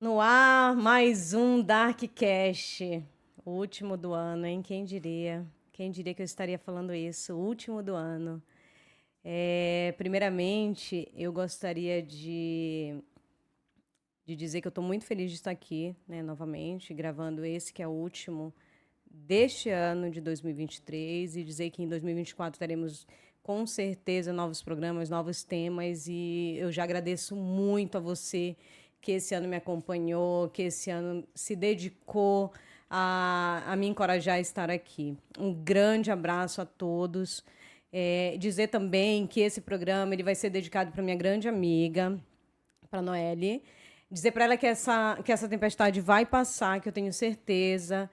No ar, mais um Darkcast, o último do ano, hein? Quem diria? Quem diria que eu estaria falando isso? O último do ano. Primeiramente, eu gostaria de dizer que eu estou muito feliz de estar aqui, né, novamente, gravando esse que é o último deste ano de 2023 e dizer que em 2024 teremos com certeza novos programas, novos temas e eu já agradeço muito a você que esse ano me acompanhou, que esse ano se dedicou a me encorajar a estar aqui. Um grande abraço a todos. Dizer também que esse programa ele vai ser dedicado para minha grande amiga, para a Noelle. Dizer para ela que essa tempestade vai passar, que eu tenho certeza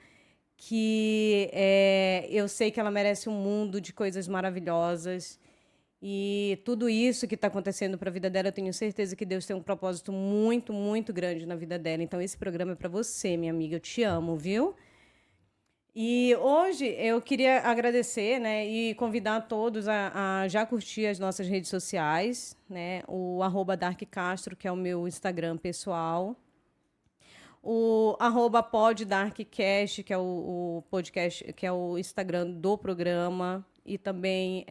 que eu sei que ela merece um mundo de coisas maravilhosas. E tudo isso que está acontecendo para a vida dela, eu tenho certeza que Deus tem um propósito muito, muito grande na vida dela. Então, esse programa é para você, minha amiga. Eu te amo, viu? E hoje eu queria agradecer, né, e convidar todos a já curtir as nossas redes sociais, né, o @darkcastro, que é o meu Instagram pessoal, o @poddarkcast, que é o podcast, que é o Instagram do programa, e também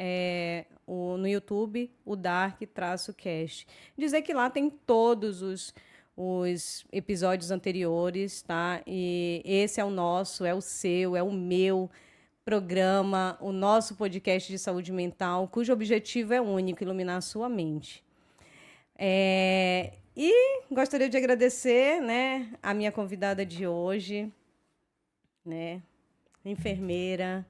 no YouTube, o Dark-Cast. Dizer que lá tem todos os episódios anteriores, tá? E esse é o nosso, é o seu, é o meu programa, o nosso podcast de saúde mental, cujo objetivo é único, iluminar a sua mente. E gostaria de agradecer, né, a minha convidada de hoje, né, enfermeira,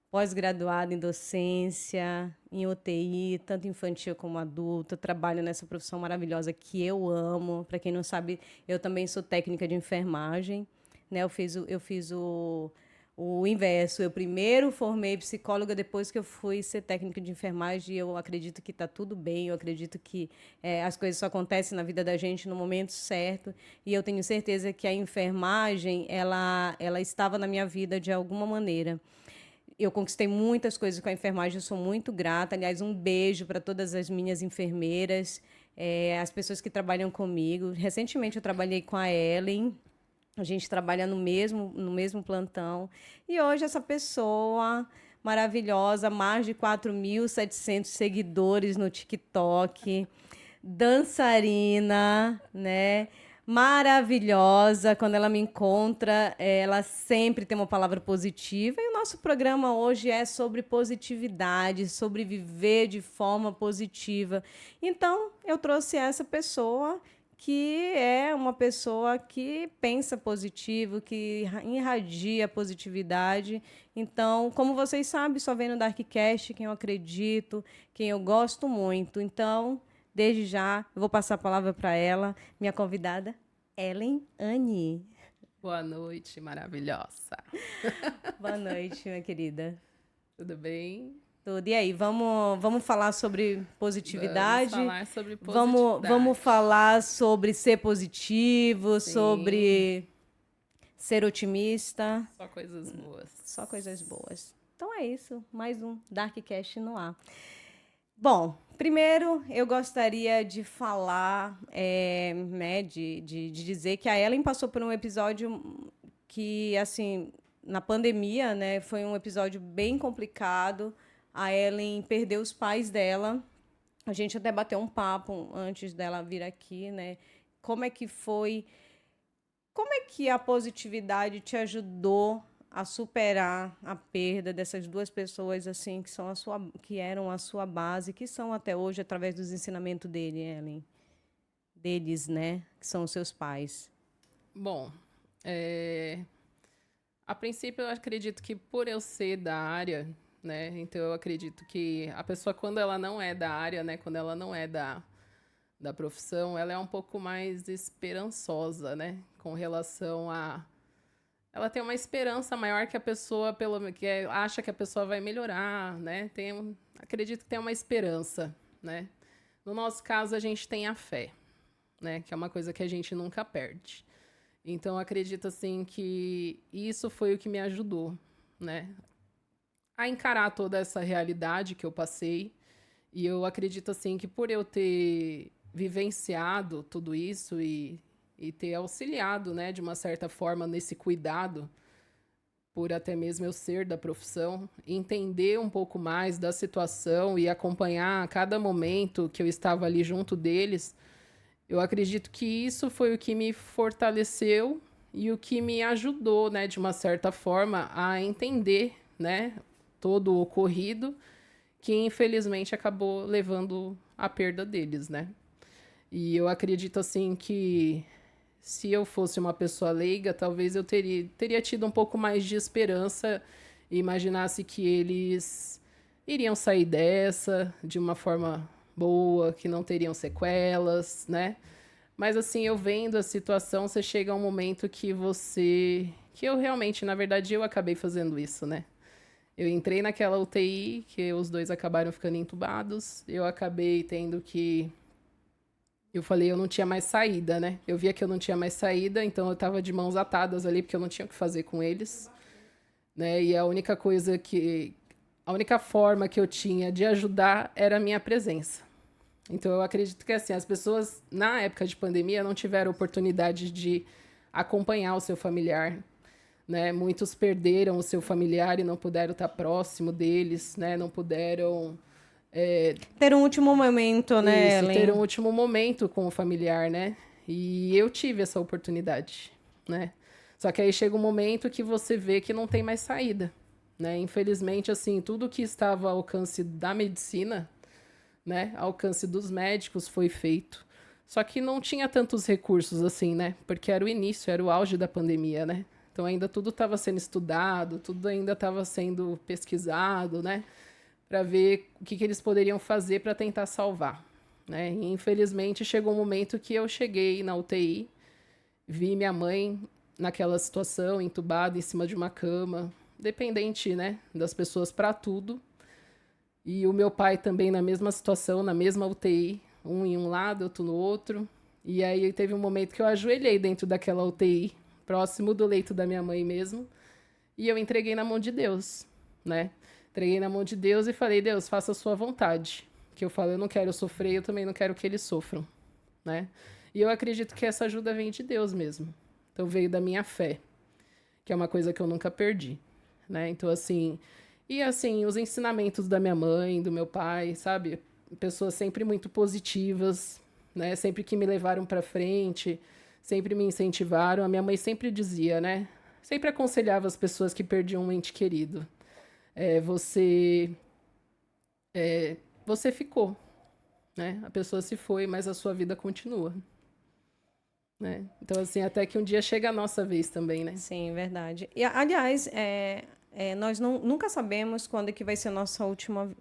pós-graduada em docência, em UTI, tanto infantil como adulta, trabalho nessa profissão maravilhosa que eu amo. Para quem não sabe, eu também sou técnica de enfermagem, né? Eu fiz o inverso. Eu primeiro formei psicóloga, depois que eu fui ser técnica de enfermagem, e eu acredito que está tudo bem, eu acredito que as coisas só acontecem na vida da gente no momento certo, e eu tenho certeza que a enfermagem, ela estava na minha vida de alguma maneira. Eu conquistei muitas coisas com a enfermagem, eu sou muito grata. Aliás, um beijo para todas as minhas enfermeiras, as pessoas que trabalham comigo. Recentemente eu trabalhei com a Ellen, a gente trabalha no mesmo plantão. E hoje essa pessoa maravilhosa, mais de 4.700 seguidores no TikTok, dançarina, né? Maravilhosa. Quando ela me encontra, ela sempre tem uma palavra positiva. E o nosso programa hoje é sobre positividade, sobre viver de forma positiva. Então, eu trouxe essa pessoa que é uma pessoa que pensa positivo, que irradia positividade. Então, como vocês sabem, só vem no Darkcast quem eu acredito, quem eu gosto muito. Então, desde já, eu vou passar a palavra para ela, minha convidada, Ellen Anne. Boa noite, maravilhosa. Boa noite, minha querida. Tudo bem? Tudo. E aí, vamos falar sobre Vamos positividade? falar sobre Vamos positividade. falar sobre ser positivo, Sim, sobre ser otimista. só coisas Só boas. coisas boas. Então é isso, mais um Darkcast no ar. Bom, primeiro eu gostaria de falar, né, de dizer que a Ellen passou por um episódio que, assim, na pandemia, né, foi um episódio bem complicado. A Ellen perdeu os pais dela. A gente até bateu um papo antes dela vir aqui, né? Como é que foi? Como é que a positividade te ajudou a superar a perda dessas duas pessoas assim que eram a sua base, que são até hoje através dos ensinamentos deles, né, que são os seus pais? Bom, a princípio eu acredito que por eu ser da área, né? Então eu acredito que a pessoa, quando ela não é da área, né? Quando ela não é da profissão, ela é um pouco mais esperançosa, né? Com relação a ela tem uma esperança maior que a pessoa, acha que a pessoa vai melhorar, né? Acredito que tem uma esperança, né? No nosso caso, a gente tem a fé, né? Que é uma coisa que a gente nunca perde. Então, acredito, assim, que isso foi o que me ajudou, né? A encarar toda essa realidade que eu passei. E eu acredito, assim, que por eu ter vivenciado tudo isso e e ter auxiliado, né, de uma certa forma nesse cuidado, por até mesmo eu ser da profissão, entender um pouco mais da situação e acompanhar a cada momento que eu estava ali junto deles. Eu acredito que isso foi o que me fortaleceu e o que me ajudou, né, de uma certa forma, a entender, né, todo o ocorrido, que infelizmente acabou levando à perda deles, né? E eu acredito assim que se eu fosse uma pessoa leiga, talvez eu teria tido um pouco mais de esperança e imaginasse que eles iriam sair dessa de uma forma boa, que não teriam sequelas, né? Mas assim, eu vendo a situação, você chega a um momento que que eu realmente, na verdade, eu acabei fazendo isso, né? Eu entrei naquela UTI, que os dois acabaram ficando entubados, eu acabei tendo que eu falei, eu não tinha mais saída, né? Eu via que eu não tinha mais saída, então eu tava de mãos atadas ali, porque eu não tinha o que fazer com eles, né? E a única coisa que... A única forma que eu tinha de ajudar era a minha presença. Então eu acredito que, assim, as pessoas, na época de pandemia, não tiveram oportunidade de acompanhar o seu familiar, né? Muitos perderam o seu familiar e não puderam estar próximo deles, né? Não puderam... Ter um último momento, né, Isso, ter um Ellen? último momento com o familiar, né? E eu tive essa oportunidade, né? Só que aí chega um momento que você vê que não tem mais saída, né? Infelizmente, assim, tudo que estava ao alcance da medicina, né, ao alcance dos médicos foi feito. Só que não tinha tantos recursos assim, né? Porque era o início, era o auge da pandemia, né? Então ainda tudo estava sendo estudado, tudo ainda estava sendo pesquisado, né? Para ver o que eles poderiam fazer para tentar salvar, né? E, infelizmente chegou um momento que eu cheguei na UTI, vi minha mãe naquela situação, entubada em cima de uma cama, dependente, né, das pessoas para tudo. E o meu pai também na mesma situação, na mesma UTI, um em um lado, outro no outro. E aí teve um momento que eu ajoelhei dentro daquela UTI, próximo do leito da minha mãe mesmo, e eu entreguei na mão de Deus, né? Entreguei na mão de Deus e falei, Deus, faça a sua vontade. Que eu falo, eu não quero sofrer, eu também não quero que eles sofram, né? E eu acredito que essa ajuda vem de Deus mesmo. Então veio da minha fé, que é uma coisa que eu nunca perdi, né? Então assim, e assim, os ensinamentos da minha mãe, do meu pai, sabe? Pessoas sempre muito positivas, né? Sempre que me levaram para frente, sempre me incentivaram. A minha mãe sempre dizia, né? Sempre aconselhava as pessoas que perdiam um ente querido. É, você ficou, né? A pessoa se foi, mas a sua vida continua, né? Então, assim, até que um dia chega a nossa vez também, né? Sim, verdade. E, aliás, nós nunca sabemos quando é que vai ser nosso último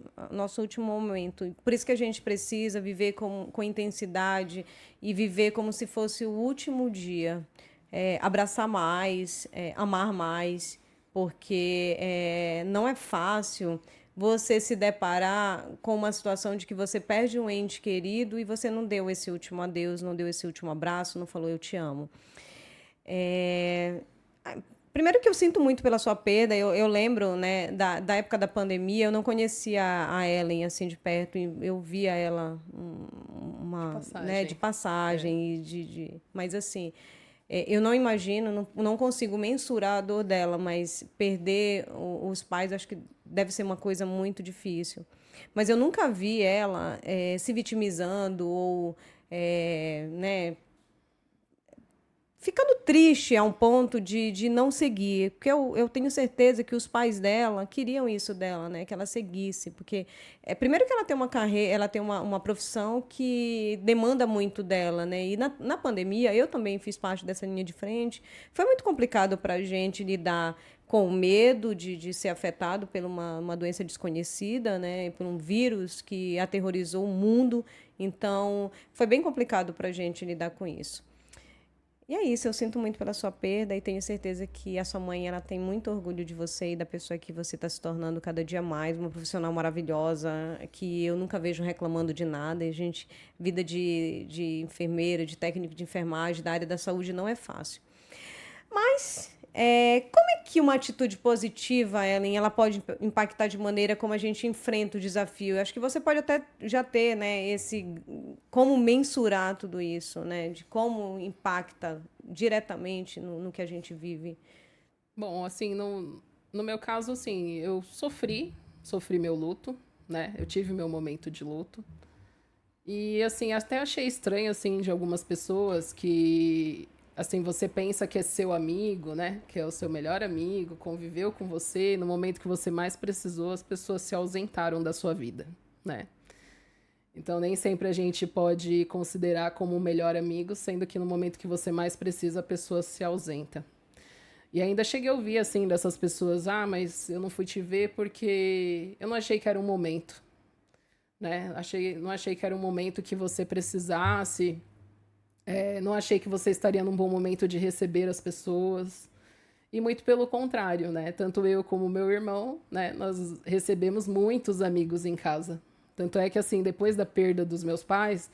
momento. Por isso que a gente precisa viver com intensidade e viver como se fosse o último dia. Abraçar mais, amar mais, porque não é fácil você se deparar com uma situação de que você perde um ente querido e você não deu esse último adeus, não deu esse último abraço, não falou eu te amo. Primeiro que eu sinto muito pela sua perda, eu lembro, né, da época da pandemia, eu não conhecia a Ellen assim de perto, eu via ela de passagem, mas assim, eu não imagino, não consigo mensurar a dor dela, mas perder os pais, acho que deve ser uma coisa muito difícil. Mas eu nunca vi ela se vitimizando ou, né, ficando triste a um ponto de não seguir. Porque eu tenho certeza que os pais dela queriam isso dela, né? Que ela seguisse. Porque, primeiro que ela tem uma carreira, ela tem uma profissão que demanda muito dela, né? E na pandemia, eu também fiz parte dessa linha de frente. Foi muito complicado para a gente lidar com o medo de ser afetado por uma doença desconhecida, né? Por um vírus que aterrorizou o mundo. Então, foi bem complicado para a gente lidar com isso. E é isso, eu sinto muito pela sua perda e tenho certeza que a sua mãe ela tem muito orgulho de você e da pessoa que você está se tornando cada dia mais, uma profissional maravilhosa, que eu nunca vejo reclamando de nada. E, gente, vida de enfermeira, de técnico de enfermagem, da área da saúde não é fácil. Mas, como é que uma atitude positiva, Ellen, ela pode impactar de maneira como a gente enfrenta o desafio? Eu acho que você pode até já ter, né, como mensurar tudo isso, né, de como impacta diretamente no que a gente vive. Bom, assim, no meu caso, assim, eu sofri meu luto, né? Eu tive meu momento de luto. E, assim, até achei estranho, assim, de algumas pessoas que, assim, você pensa que é seu amigo, né? Que é o seu melhor amigo, conviveu com você, no momento que você mais precisou, as pessoas se ausentaram da sua vida, né? Então, nem sempre a gente pode considerar como um melhor amigo, sendo que no momento que você mais precisa, a pessoa se ausenta. E ainda cheguei a ouvir, assim, dessas pessoas, mas eu não fui te ver porque eu não achei que era um momento, né? Não achei que era um momento que você precisasse, não achei que você estaria num bom momento de receber as pessoas. E muito pelo contrário, né? Tanto eu como meu irmão, né? Nós recebemos muitos amigos em casa. Tanto é que, assim, depois da perda dos meus pais,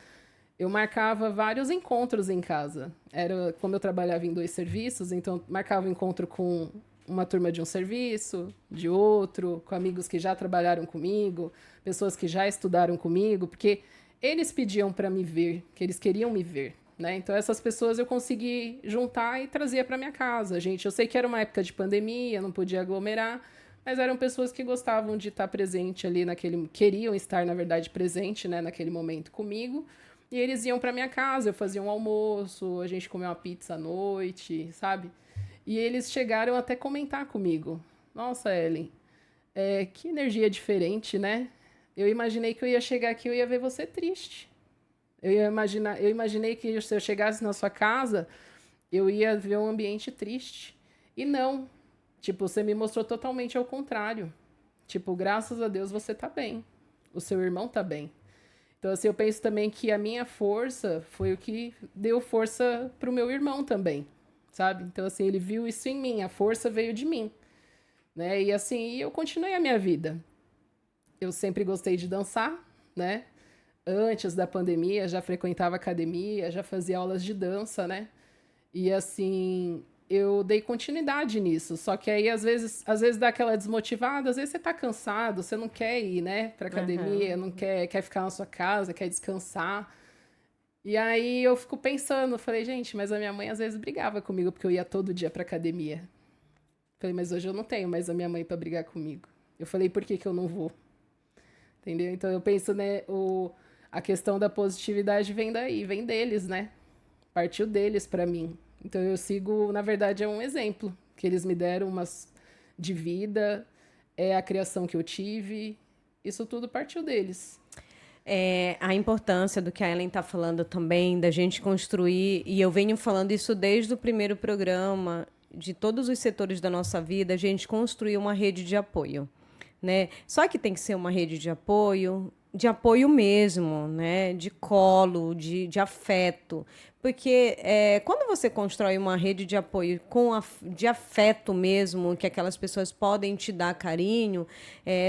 eu marcava vários encontros em casa. Era como eu trabalhava em 2 serviços, então marcava um encontro com uma turma de um serviço, de outro, com amigos que já trabalharam comigo, pessoas que já estudaram comigo, porque eles pediam para me ver, que eles queriam me ver, né? Então essas pessoas eu consegui juntar e trazia para minha casa. Gente, eu sei que era uma época de pandemia, não podia aglomerar, mas eram pessoas que gostavam de estar presente ali queriam estar na verdade presente, né, naquele momento comigo. E eles iam para minha casa, eu fazia um almoço, a gente comia uma pizza à noite, sabe? E eles chegaram até comentar comigo. Nossa, Ellen, que energia diferente, né? Eu imaginei que eu ia chegar aqui e eu ia ver você triste. Eu imaginei que se eu chegasse na sua casa, eu ia ver um ambiente triste. E não. Tipo, você me mostrou totalmente ao contrário. Tipo, graças a Deus você tá bem. O seu irmão tá bem. Então, assim, eu penso também que a minha força foi o que deu força pro meu irmão também, sabe? Então, assim, ele viu isso em mim, a força veio de mim, né? E, assim, eu continuei a minha vida. Eu sempre gostei de dançar, né? Antes da pandemia, já frequentava academia, já fazia aulas de dança, né? E, assim, eu dei continuidade nisso. Só que aí, às vezes dá aquela desmotivada, às vezes você tá cansado, você não quer ir, né, pra academia, não quer ficar na sua casa, quer descansar. E aí eu fico pensando, falei, gente, mas a minha mãe às vezes brigava comigo porque eu ia todo dia pra academia. Falei, mas hoje eu não tenho mais a minha mãe pra brigar comigo. Eu falei, por que que eu não vou? Entendeu? Então eu penso, né, a questão da positividade vem daí, vem deles, né? Partiu deles pra mim. Então eu sigo, na verdade, é um exemplo que eles me deram umas de vida, é a criação que eu tive. Isso tudo partiu deles. A importância do que a Ellen está falando também, da gente construir, e eu venho falando isso desde o primeiro programa, de todos os setores da nossa vida, a gente construir uma rede de apoio, né? Só que tem que ser uma rede de apoio mesmo, né? De colo, de afeto. Porque quando você constrói uma rede de apoio de afeto mesmo, que aquelas pessoas podem te dar carinho,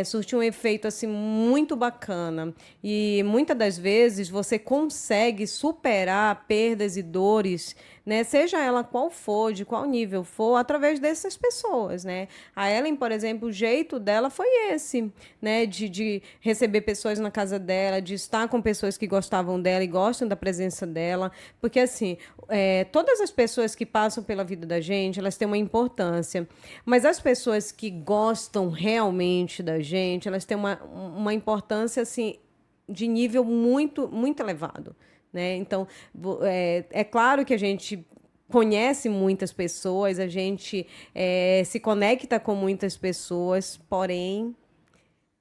surte um efeito assim, muito bacana. E muitas das vezes você consegue superar perdas e dores, né? Seja ela qual for, de qual nível for, através dessas pessoas, né? A Ellen, por exemplo, o jeito dela foi esse, né? De receber pessoas na casa dela, de estar com pessoas que gostavam dela e gostam da presença dela, porque assim, todas as pessoas que passam pela vida da gente, elas têm uma importância, mas as pessoas que gostam realmente da gente, elas têm uma importância assim de nível muito muito elevado, né? Então, é claro que a gente conhece muitas pessoas, a gente se conecta com muitas pessoas, porém,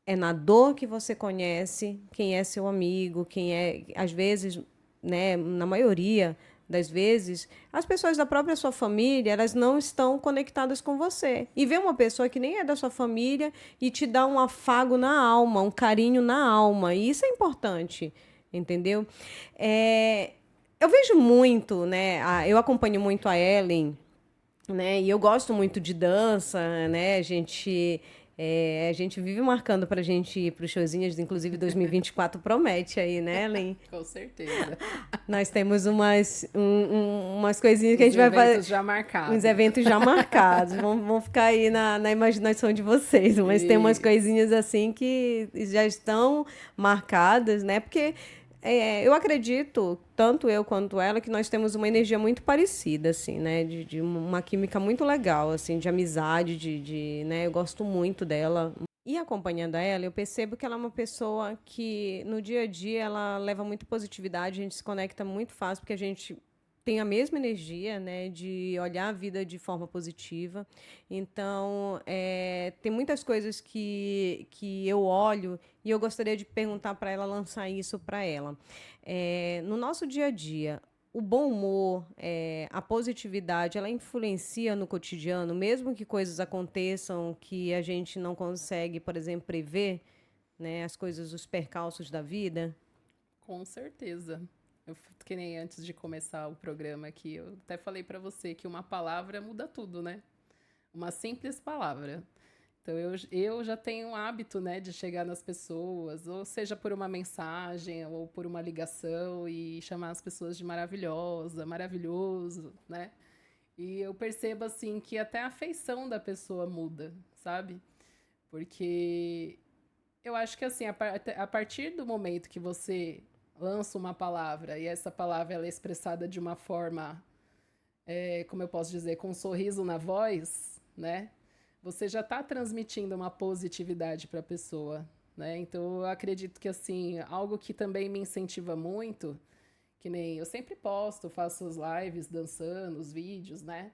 é na dor que você conhece quem é seu amigo, quem é, às vezes, né, na maioria das vezes, as pessoas da própria sua família, elas não estão conectadas com você. E ver uma pessoa que nem é da sua família e te dá um afago na alma, um carinho na alma, e isso é importante, entendeu? Eu vejo muito, né, eu acompanho muito a Ellen, né, e eu gosto muito de dança, né, a gente A gente vive marcando pra gente ir pros showzinhos, inclusive 2024 promete aí, né, Ellen? Com certeza. Nós temos umas coisinhas que a Os gente vai fazer. eventos já marcados. Uns eventos já marcados. Vão ficar aí na imaginação de vocês. Mas tem umas Isso. coisinhas assim que já estão marcadas, né? Porque eu acredito, tanto eu quanto ela, que nós temos uma energia muito parecida, assim, né? De uma química muito legal, assim, de amizade, né? Eu gosto muito dela. E acompanhando ela, eu percebo que ela é uma pessoa que, no dia a dia, ela leva muito positividade, a gente se conecta muito fácil, porque a gente tem a mesma energia, né, de olhar a vida de forma positiva. Então, tem muitas coisas que eu olho e eu gostaria de perguntar para ela, lançar isso para ela. No nosso dia a dia, o bom humor, a positividade, ela influencia no cotidiano, mesmo que coisas aconteçam que a gente não consegue, por exemplo, prever, né, as coisas, os percalços da vida? Com certeza. Que nem antes de começar o programa aqui, eu até falei para você que uma palavra muda tudo, né? Uma simples palavra. Então eu já tenho o hábito, né, de chegar nas pessoas, ou seja por uma mensagem ou por uma ligação e chamar as pessoas de maravilhosa, maravilhoso, né? E eu percebo assim que até a feição da pessoa muda, sabe? Porque eu acho que assim, a partir do momento que você lança uma palavra e essa palavra ela é expressada de uma forma, como eu posso dizer, com um sorriso na voz, né? Você já está transmitindo uma positividade para a pessoa, né? Então eu acredito que assim, algo que também me incentiva muito, que nem eu sempre posto, faço as lives dançando, os vídeos, né?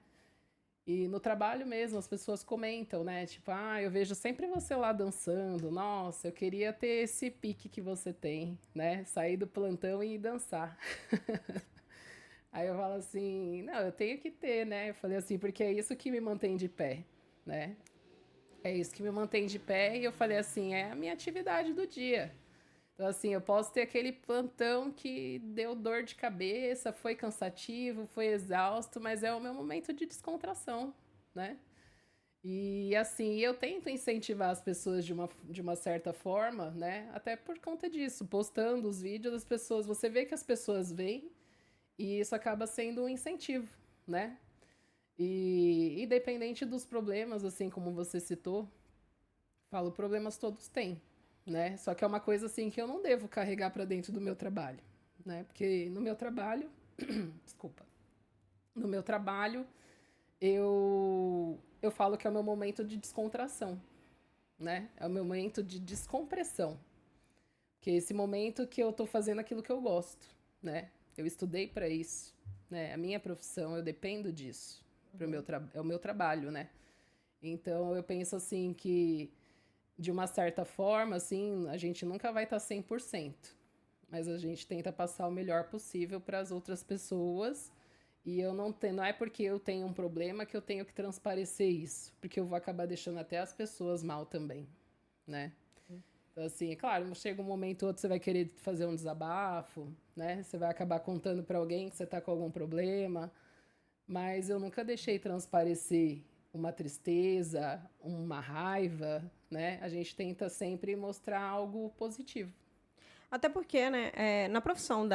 E no trabalho mesmo, as pessoas comentam, né? Tipo, eu vejo sempre você lá dançando. Nossa, eu queria ter esse pique que você tem, né? Sair do plantão e ir dançar. Aí eu falo assim, não, eu tenho que ter, né? Eu falei assim, porque é isso que me mantém de pé, né? É isso que me mantém de pé. E eu falei assim, é a minha atividade do dia. Então, assim, eu posso ter aquele plantão que deu dor de cabeça, foi cansativo, foi exausto, mas é o meu momento de descontração, né? E, assim, eu tento incentivar as pessoas de uma certa forma, né? Até por conta disso, postando os vídeos, as pessoas, você vê que as pessoas veem e isso acaba sendo um incentivo, né? E independente dos problemas, assim como você citou, falo, problemas todos têm, né? Só que é uma coisa assim que eu não devo carregar para dentro do meu trabalho, né? Porque no meu trabalho, desculpa, no meu trabalho eu falo que é o meu momento de descontração, né? É o meu momento de descompressão, que é esse momento que eu tô fazendo aquilo que eu gosto, né? Eu estudei para isso, né? A minha profissão, eu dependo disso, pro meu é o meu trabalho, né? Então eu penso assim que de uma certa forma, assim, a gente nunca vai estar 100%, mas a gente tenta passar o melhor possível para as outras pessoas. E eu não é porque eu tenho um problema que eu tenho que transparecer isso, porque eu vou acabar deixando até as pessoas mal também, né? Então, assim, é claro, chega um momento ou outro você vai querer fazer um desabafo, né? Você vai acabar contando para alguém que você está com algum problema, mas eu nunca deixei transparecer uma tristeza, uma raiva, né? A gente tenta sempre mostrar algo positivo. Até porque, né, na profissão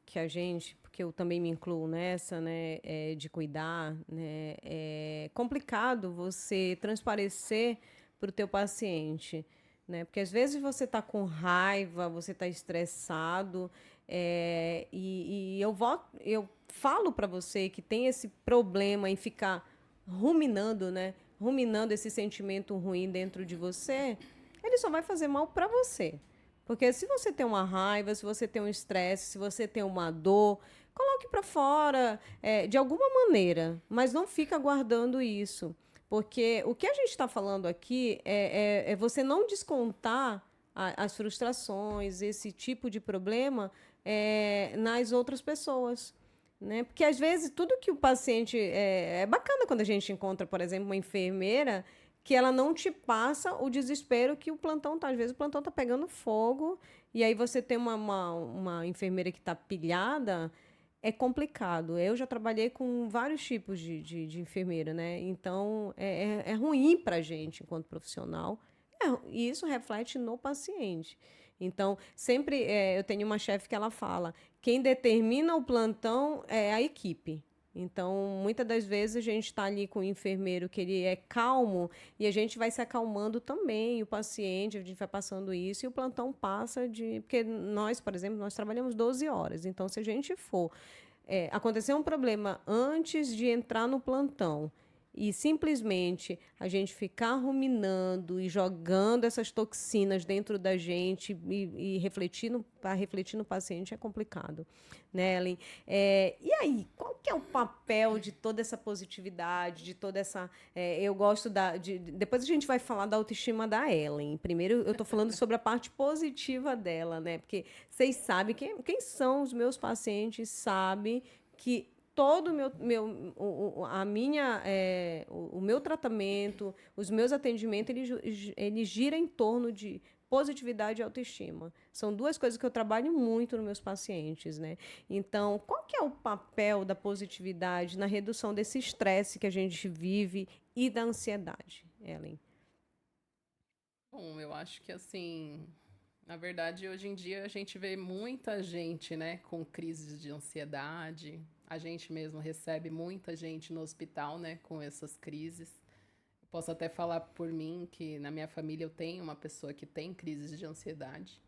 que a gente, porque eu também me incluo nessa, né, de cuidar, né, é complicado você transparecer para o teu paciente, né, porque às vezes você está com raiva, você está estressado, e eu falo para você que tem esse problema em ficar ruminando, né, ruminando esse sentimento ruim dentro de você, ele só vai fazer mal para você. Porque se você tem uma raiva, se você tem um estresse, se você tem uma dor, coloque para fora, de alguma maneira, mas não fica guardando isso. Porque o que a gente está falando aqui é você não descontar as frustrações, esse tipo de problema nas outras pessoas. Né? Porque às vezes tudo que o paciente. É bacana quando a gente encontra, por exemplo, uma enfermeira que ela não te passa o desespero que o plantão tá. Às vezes o plantão tá pegando fogo, e aí você tem uma enfermeira que está pilhada, é complicado. Eu já trabalhei com vários tipos de enfermeira, né? Então, é ruim para a gente, enquanto profissional, e isso reflete no paciente. Então, sempre eu tenho uma chefe que ela fala, quem determina o plantão é a equipe. Então, muitas das vezes a gente está ali com o enfermeiro que ele é calmo e a gente vai se acalmando também, o paciente, a gente vai passando isso e o plantão passa de... Porque nós, por exemplo, nós trabalhamos 12 horas. Então, se a gente for acontecer um problema antes de entrar no plantão e simplesmente a gente ficar ruminando e jogando essas toxinas dentro da gente e refletindo para refletir no paciente é complicado, né, Ellen? E aí, qual que é o papel de toda essa positividade, de toda essa... eu gosto depois a gente vai falar da autoestima da Ellen. Primeiro eu estou falando sobre a parte positiva dela, né? Porque vocês sabem, quem são os meus pacientes sabe que todo o meu tratamento, os meus atendimentos, ele gira em torno de positividade e autoestima. São duas coisas que eu trabalho muito nos meus pacientes, né? Então, qual que é o papel da positividade na redução desse estresse que a gente vive e da ansiedade, Ellen? Bom, eu acho que assim, na verdade, hoje em dia a gente vê muita gente, né, com crises de ansiedade. A gente mesmo recebe muita gente no hospital, né, com essas crises. Eu posso até falar por mim que na minha família eu tenho uma pessoa que tem crises de ansiedade.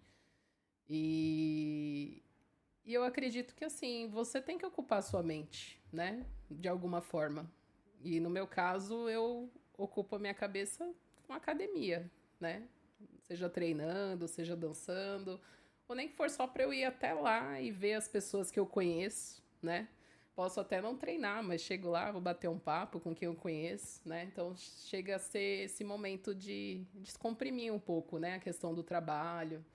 E, e eu acredito que assim, você tem que ocupar sua mente, né, de alguma forma. E no meu caso, eu ocupo a minha cabeça com academia, né? Seja treinando, seja dançando, ou nem que for só para eu ir até lá e ver as pessoas que eu conheço, né? Posso até não treinar, mas chego lá, vou bater um papo com quem eu conheço, né? Então chega a ser esse momento de descomprimir um pouco, né? A questão do trabalho,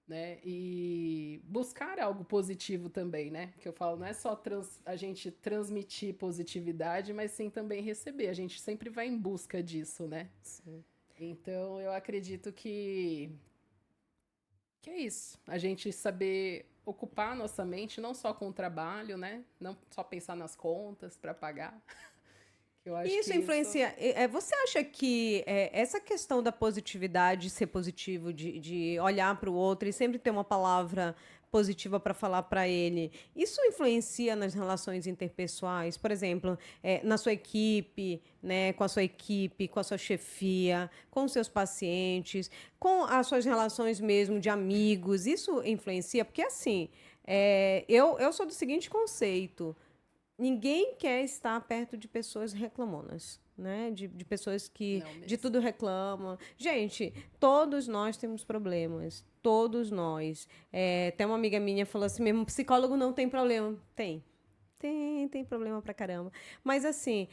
né? E buscar algo positivo também, né? Que eu falo, não é só a gente transmitir positividade, mas sim também receber. A gente sempre vai em busca disso, né? Sim. Então eu acredito que é isso. A gente saber ocupar a nossa mente não só com o trabalho, né? Não só pensar nas contas para pagar. Que eu acho que Isso isso influencia. Você acha que essa questão da positividade, ser positivo, de olhar para o outro e sempre ter uma palavra positiva para falar para ele, isso influencia nas relações interpessoais? Por exemplo, na sua equipe, né, com a sua equipe, com a sua chefia, com os seus pacientes, com as suas relações mesmo de amigos, isso influencia? Porque assim, eu sou do seguinte conceito. Ninguém quer estar perto de pessoas reclamonas, né? De pessoas que não de mesmo. tudo reclamam. Gente, todos nós temos problemas. Todos nós. Tem uma amiga minha que falou assim mesmo, psicólogo não tem problema. Tem problema pra caramba. Mas, assim,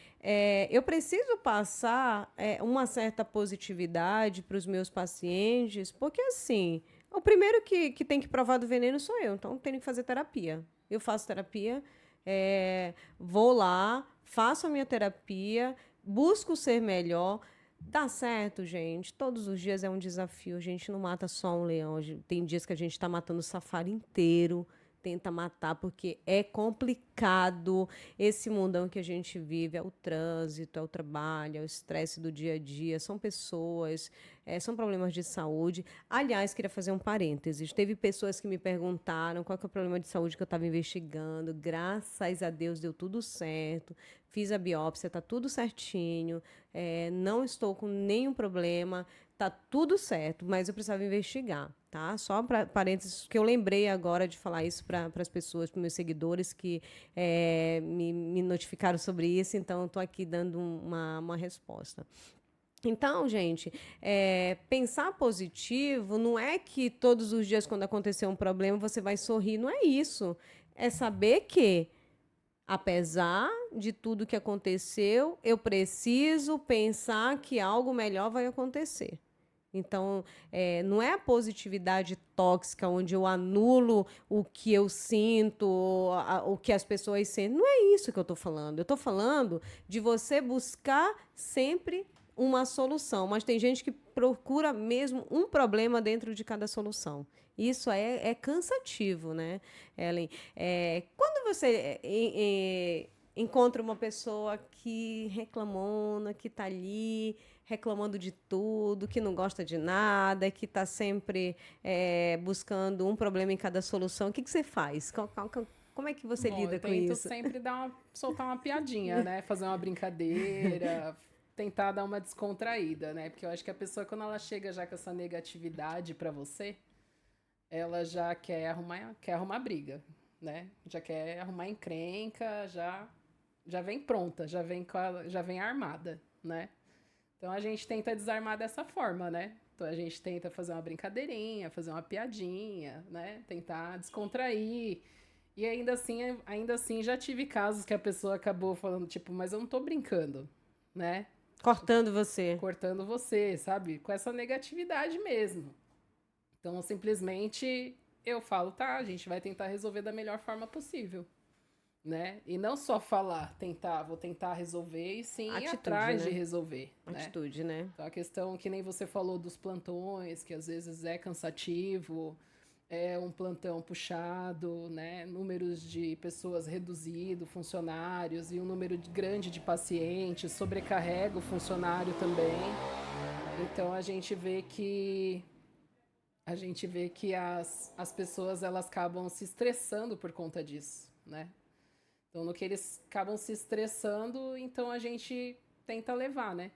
eu preciso passar uma certa positividade para os meus pacientes, porque, assim, o primeiro que tem que provar do veneno sou eu, então tenho que fazer terapia. Eu faço terapia, vou lá, faço a minha terapia, busco ser melhor. Dá certo, gente. Todos os dias é um desafio. A gente não mata só um leão. Tem dias que a gente está matando o safari inteiro. Tenta matar, porque é complicado. Esse mundão que a gente vive é o trânsito, é o trabalho, é o estresse do dia a dia, são pessoas, são problemas de saúde. Aliás, queria fazer um parênteses. Teve pessoas que me perguntaram qual que é o problema de saúde que eu estava investigando. Graças a Deus deu tudo certo. Fiz a biópsia, está tudo certinho. Não estou com nenhum problema. Tá tudo certo, mas eu precisava investigar, tá? Só para parênteses, que eu lembrei agora de falar isso para as pessoas, para meus seguidores que me notificaram sobre isso, então eu estou aqui dando uma resposta. Então, gente, pensar positivo não é que todos os dias, quando acontecer um problema, você vai sorrir, não é isso. É saber que apesar de tudo que aconteceu, eu preciso pensar que algo melhor vai acontecer. Então, não é a positividade tóxica, onde eu anulo o que eu sinto, o que as pessoas sentem. Não é isso que eu estou falando. Eu estou falando de você buscar sempre uma solução. Mas tem gente que procura mesmo um problema dentro de cada solução. Isso é cansativo, né, Ellen? Quando você encontra uma pessoa que reclamona, que tá ali reclamando de tudo, que não gosta de nada, que tá sempre buscando um problema em cada solução, o que você faz? Como é que você Bom, eu lida com tento isso? sempre soltar uma piadinha, né? Fazer uma brincadeira, tentar dar uma descontraída, né? Porque eu acho que a pessoa, quando ela chega já com essa negatividade pra você, ela já quer arrumar briga, né? Já quer arrumar encrenca, já vem pronta, já vem armada, né? Então a gente tenta desarmar dessa forma, né? Então a gente tenta fazer uma brincadeirinha, fazer uma piadinha, né? Tentar descontrair. E ainda assim já tive casos que a pessoa acabou falando, tipo, mas eu não tô brincando, né? Cortando você. Cortando você, sabe? Com essa negatividade mesmo. Então, simplesmente eu falo, tá, a gente vai tentar resolver da melhor forma possível, né? E não só falar, vou tentar resolver, e sim ir Atitude, atrás de né? resolver, né? Atitude, né? Então, a questão que nem você falou dos plantões, que às vezes é cansativo, é um plantão puxado, né? Números de pessoas reduzido, funcionários, e um número grande de pacientes, sobrecarrega o funcionário também. Então, a gente vê que as pessoas elas acabam se estressando por conta disso, né? Então, no que eles acabam se estressando, então a gente tenta levar, né?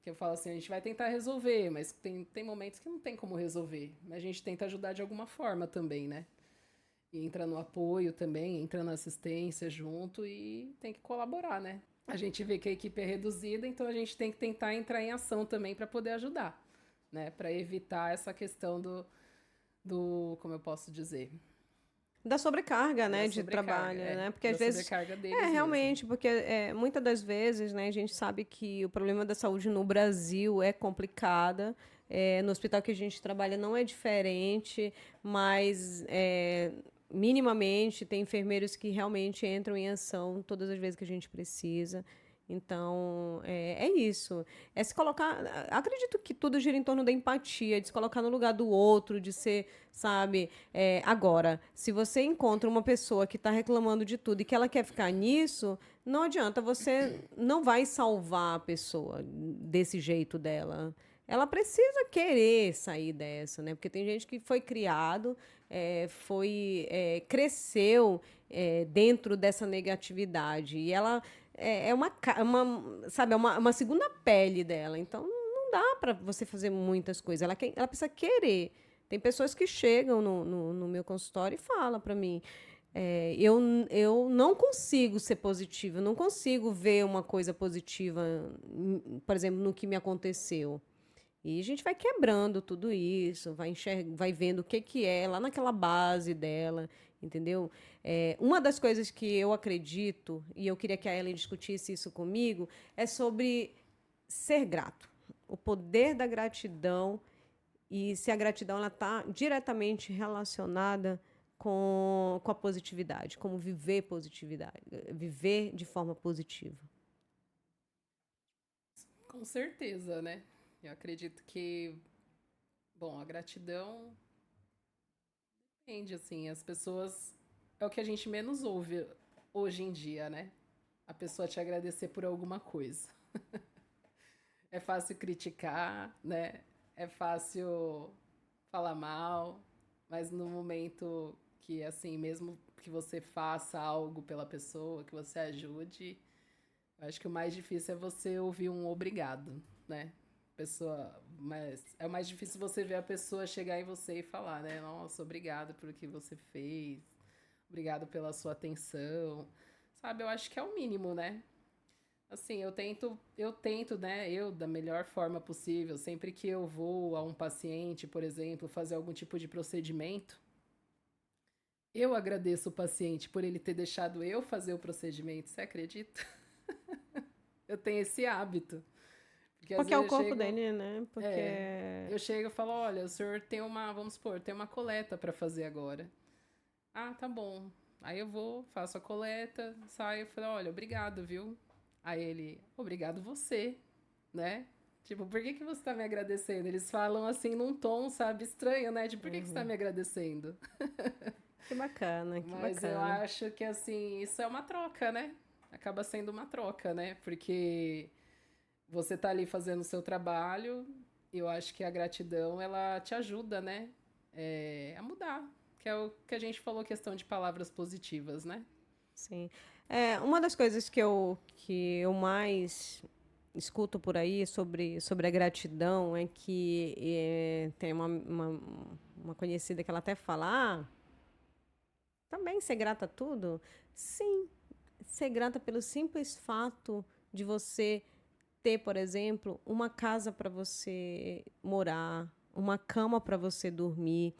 Que eu falo assim, a gente vai tentar resolver, mas tem momentos que não tem como resolver. Mas a gente tenta ajudar de alguma forma também, né? E entra no apoio também, entra na assistência junto e tem que colaborar, né? A gente vê que a equipe é reduzida, então a gente tem que tentar entrar em ação também para poder ajudar, né? Para evitar essa questão como eu posso dizer, Da sobrecarga, da né, de sobrecarga, trabalho, né? Porque às da vezes sobrecarga deles mesmo. realmente, porque muitas das vezes, né, a gente sabe que o problema da saúde no Brasil é complicada. No hospital que a gente trabalha não é diferente, mas minimamente tem enfermeiros que realmente entram em ação todas as vezes que a gente precisa. Então, é isso. É se colocar. Acredito que tudo gira em torno da empatia, de se colocar no lugar do outro, de ser, sabe? Agora, se você encontra uma pessoa que está reclamando de tudo e que ela quer ficar nisso, não adianta, você não vai salvar a pessoa desse jeito dela. Ela precisa querer sair dessa, né? Porque tem gente que foi criado, cresceu dentro dessa negatividade e ela sabe, uma segunda pele dela. Então não dá para você fazer muitas coisas. Ela precisa querer. Tem pessoas que chegam no meu consultório e falam para mim: eu não consigo ser positiva, eu não consigo ver uma coisa positiva, por exemplo, no que me aconteceu. E a gente vai quebrando tudo isso, vai vendo o que é lá naquela base dela, entendeu? Uma das coisas que eu acredito, e eu queria que a Ellen discutisse isso comigo, é sobre ser grato. O poder da gratidão e se a gratidão está diretamente relacionada com a positividade, como viver positividade, viver de forma positiva. Com certeza, né? Eu acredito que, bom, a gratidão depende, assim, as pessoas. É o que a gente menos ouve hoje em dia, né? A pessoa te agradecer por alguma coisa. É fácil criticar, né? É fácil falar mal, mas no momento que, assim, mesmo que você faça algo pela pessoa, que você ajude, eu acho que o mais difícil é você ouvir um obrigado, né? Mas é mais difícil você ver a pessoa chegar em você e falar, né? Nossa, obrigado pelo que você fez, obrigado pela sua atenção, sabe? Eu acho que é o mínimo, né? Assim, eu tento, né? Eu da melhor forma possível, sempre que eu vou a um paciente, por exemplo, fazer algum tipo de procedimento, eu agradeço o paciente por ele ter deixado eu fazer o procedimento. Você acredita? Eu tenho esse hábito. Porque às Porque é o vezes eu corpo chego, dele, né? Porque é, eu chego e falo, olha, o senhor tem vamos supor, tem uma coleta para fazer agora. Ah, tá bom. Aí eu vou, faço a coleta, saio e falo, olha, obrigado, viu? Aí ele, obrigado você, né? Tipo, por que que você tá me agradecendo? Eles falam assim num tom, sabe, estranho, né? De por que que você tá me agradecendo? Que bacana, que Mas eu bacana. acho que, assim, isso é uma troca, né? Acaba sendo uma troca, né? Porque você tá ali fazendo o seu trabalho, e eu acho que a gratidão, ela te ajuda, né? A mudar. Que é o que a gente falou, questão de palavras positivas, né? Sim. Uma das coisas que eu mais escuto por aí sobre a gratidão é que tem uma conhecida que ela até fala, também ser grata a tudo? Sim, ser grata pelo simples fato de você ter, por exemplo, uma casa para você morar, uma cama para você dormir.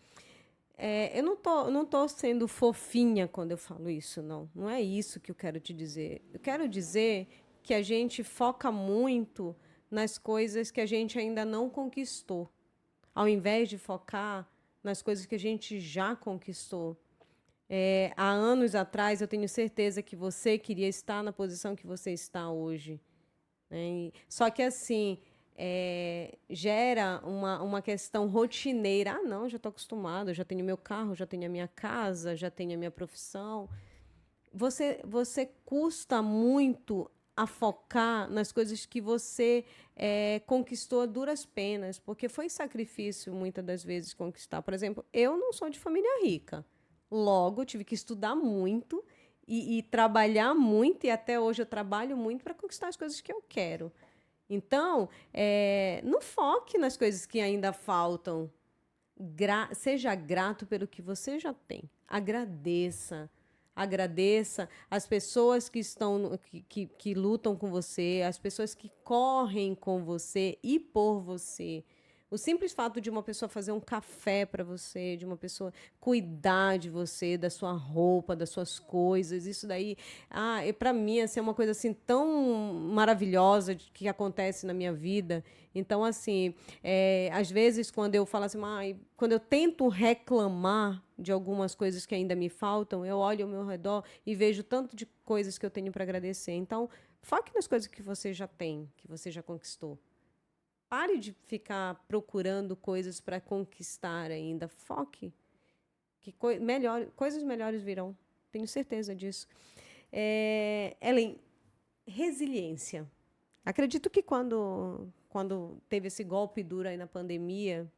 Eu não tô sendo fofinha quando eu falo isso, não. Não é isso que eu quero te dizer. Eu quero dizer que a gente foca muito nas coisas que a gente ainda não conquistou, ao invés de focar nas coisas que a gente já conquistou. Há anos atrás, eu tenho certeza que você queria estar na posição que você está hoje, né? Só que assim, gera uma questão rotineira. Ah, não, já estou acostumada, já tenho meu carro, já tenho a minha casa, já tenho a minha profissão. Você custa muito a focar nas coisas que você conquistou a duras penas, porque foi sacrifício muitas das vezes conquistar. Por exemplo, eu não sou de família rica. Logo, tive que estudar muito e trabalhar muito, e até hoje eu trabalho muito para conquistar as coisas que eu quero. Então, não foque nas coisas que ainda faltam. Seja grato pelo que você já tem. Agradeça. Agradeça as pessoas que estão que lutam com você, as pessoas que correm com você e por você. O simples fato de uma pessoa fazer um café para você, de uma pessoa cuidar de você, da sua roupa, das suas coisas, isso daí, para mim, assim, é uma coisa assim tão maravilhosa que acontece na minha vida. Então, assim, às vezes, quando eu falo assim, quando eu tento reclamar de algumas coisas que ainda me faltam, eu olho ao meu redor e vejo tanto de coisas que eu tenho para agradecer. Então, foque nas coisas que você já tem, que você já conquistou. Pare de ficar procurando coisas para conquistar ainda. Foque. Que coisas melhores virão. Tenho certeza disso. Ellen, resiliência. Acredito que quando teve esse golpe duro aí na pandemia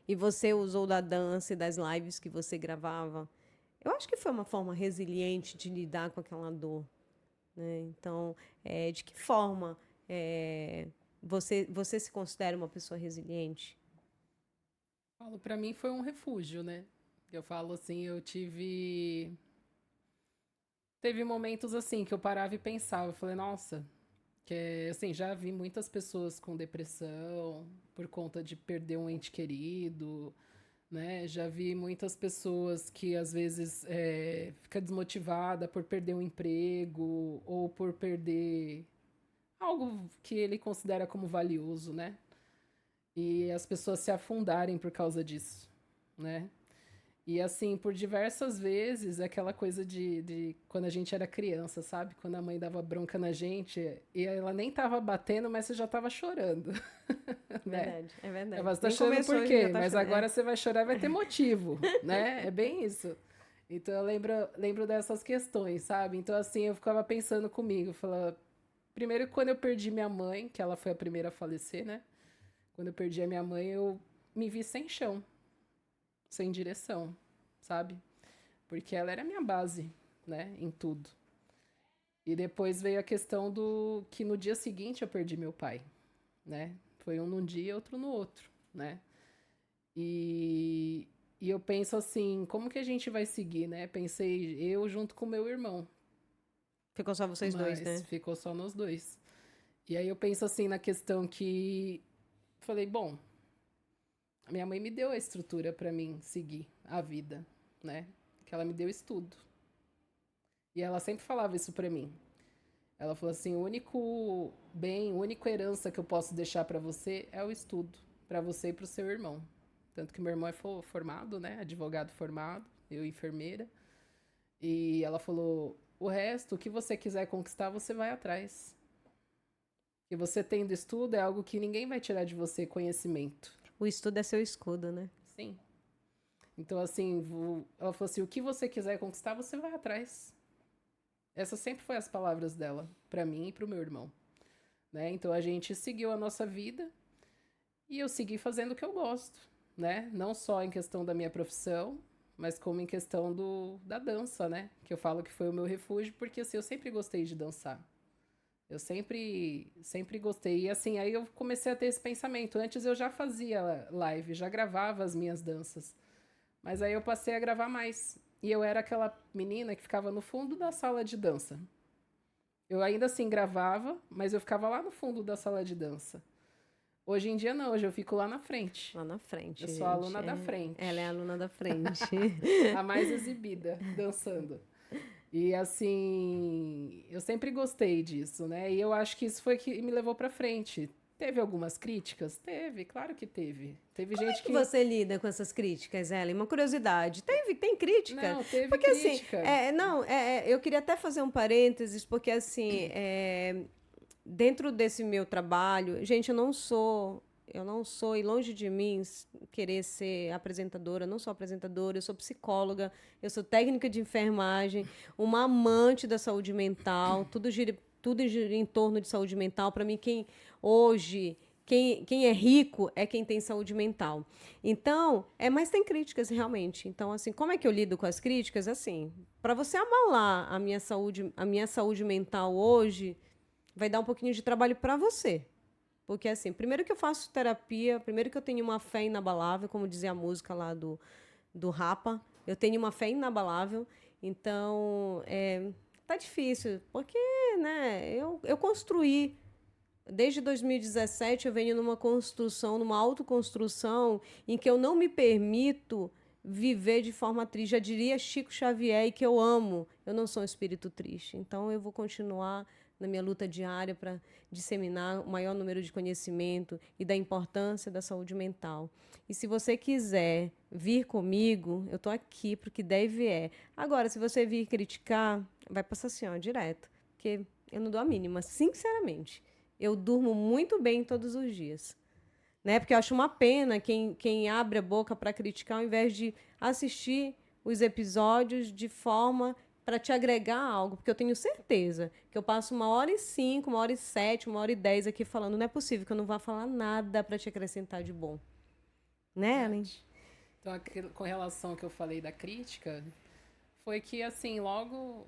e você usou da dança e das lives que você gravava, eu acho que foi uma forma resiliente de lidar com aquela dor, né? Então, de que forma você se considera uma pessoa resiliente? Falo, para mim foi um refúgio, né? Eu falo assim, teve momentos assim que eu parava e pensava, eu falei, nossa, que assim, já vi muitas pessoas com depressão por conta de perder um ente querido, né? Já vi muitas pessoas que às vezes fica desmotivada por perder um emprego ou por perder algo que ele considera como valioso, né? E as pessoas se afundarem por causa disso, né? E assim, por diversas vezes, aquela coisa de quando a gente era criança, sabe? Quando a mãe dava bronca na gente e ela nem tava batendo, mas você já tava chorando, né? Verdade, é verdade. Ela, você tá Nem chorando começou por e já quê? tá Mas chorando. agora você vai chorar, vai ter motivo, né? É bem isso. Então eu lembro dessas questões, sabe? Então assim, eu ficava pensando comigo, falava, primeiro quando eu perdi minha mãe, que ela foi a primeira a falecer, né? Quando eu perdi a minha mãe, eu me vi sem chão, sem direção, sabe? Porque ela era a minha base, né, em tudo. E depois veio a questão do que no dia seguinte eu perdi meu pai, né? Foi um num dia e outro no outro, né? E, e eu penso assim, como que a gente vai seguir, né? Pensei eu junto com meu irmão, Ficou só vocês dois, mas né? ficou só nós dois. E aí eu penso assim na questão que falei, bom, a minha mãe me deu a estrutura para mim seguir a vida, né? Que ela me deu estudo. E ela sempre falava isso para mim. Ela falou assim: o único bem, a única herança que eu posso deixar para você é o estudo, para você e para o seu irmão. Tanto que meu irmão é formado, né? Advogado formado, eu enfermeira. E ela falou: o resto, o que você quiser conquistar, você vai atrás. E você tendo estudo é algo que ninguém vai tirar de você conhecimento. O estudo é seu escudo, né? Sim. Então, assim, ela falou assim, o que você quiser conquistar, você vai atrás. Essas sempre foi as palavras dela, pra mim e pro meu irmão, né? Então, a gente seguiu a nossa vida e eu segui fazendo o que eu gosto, né? Não só em questão da minha profissão, mas como em questão da dança, né? Que eu falo que foi o meu refúgio, porque, assim, eu sempre gostei de dançar. Eu sempre gostei. E assim, aí eu comecei a ter esse pensamento. Antes eu já fazia live, já gravava as minhas danças. Mas aí eu passei a gravar mais. E eu era aquela menina que ficava no fundo da sala de dança. Eu ainda assim gravava, mas eu ficava lá no fundo da sala de dança. Hoje em dia não, hoje eu fico lá na frente. Lá na frente, Eu sou a gente. aluna da frente. Ela é a aluna da frente. A mais exibida, dançando. E assim, eu sempre gostei disso, né? E eu acho que isso foi que me levou pra frente. Teve algumas críticas? Teve, claro que teve. Teve Como é gente que que. você lida com essas críticas, Ellen? Uma curiosidade. Tem crítica? Não, teve Porque assim, crítica. não, eu queria até fazer um parênteses, porque assim, dentro desse meu trabalho, gente, eu não sou, e longe de mim querer ser apresentadora, eu não sou apresentadora, eu sou psicóloga, eu sou técnica de enfermagem, uma amante da saúde mental, tudo gira em torno de saúde mental. Para mim, quem é rico é quem tem saúde mental. Então, mas tem críticas realmente. Então, assim, como é que eu lido com as críticas? Assim, para você abalar a minha saúde mental hoje, vai dar um pouquinho de trabalho para você. Porque, assim, primeiro que eu faço terapia, primeiro que eu tenho uma fé inabalável, como dizia a música lá do Rapa, eu tenho uma fé inabalável. Então, tá difícil, porque, né, eu construí. Desde 2017 eu venho numa construção, numa autoconstrução, em que eu não me permito viver de forma triste. Já diria Chico Xavier, e que eu amo. Eu não sou um espírito triste. Então eu vou continuar na minha luta diária para disseminar o maior número de conhecimento e da importância da saúde mental. E se você quiser vir comigo, eu estou aqui para o que deve é. Agora, se você vir criticar, vai passar assim, ó, direto. Porque eu não dou a mínima, sinceramente. Eu durmo muito bem todos os dias. Né? Porque eu acho uma pena quem abre a boca para criticar ao invés de assistir os episódios de forma para te agregar algo. Porque eu tenho certeza que eu passo 1h05, 1h07, 1h10 aqui falando. Não é possível que eu não vá falar nada para te acrescentar de bom. Né, Ellen? Então, com relação ao que eu falei da crítica, foi que, assim, logo,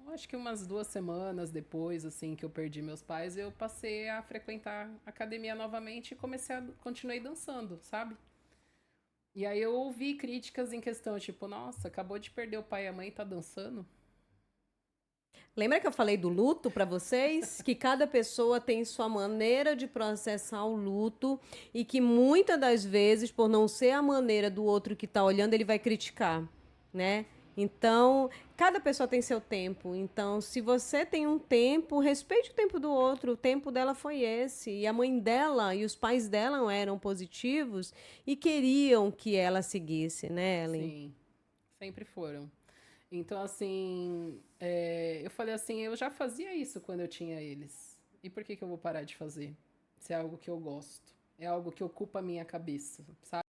acho que umas 2 semanas depois, assim, que eu perdi meus pais, eu passei a frequentar academia novamente e continuei dançando, sabe? E aí eu ouvi críticas em questão, tipo, nossa, acabou de perder o pai e a mãe e tá dançando? Lembra que eu falei do luto para vocês? Que cada pessoa tem sua maneira de processar o luto e que muitas das vezes, por não ser a maneira do outro que está olhando, ele vai criticar, né? Então, cada pessoa tem seu tempo. Então, se você tem um tempo, respeite o tempo do outro. O tempo dela foi esse. E a mãe dela e os pais dela eram positivos e queriam que ela seguisse, né, Ellen? Sim, sempre foram. Então, assim, eu falei assim, eu já fazia isso quando eu tinha eles. E por que que eu vou parar de fazer? Se é algo que eu gosto. É algo que ocupa a minha cabeça, sabe?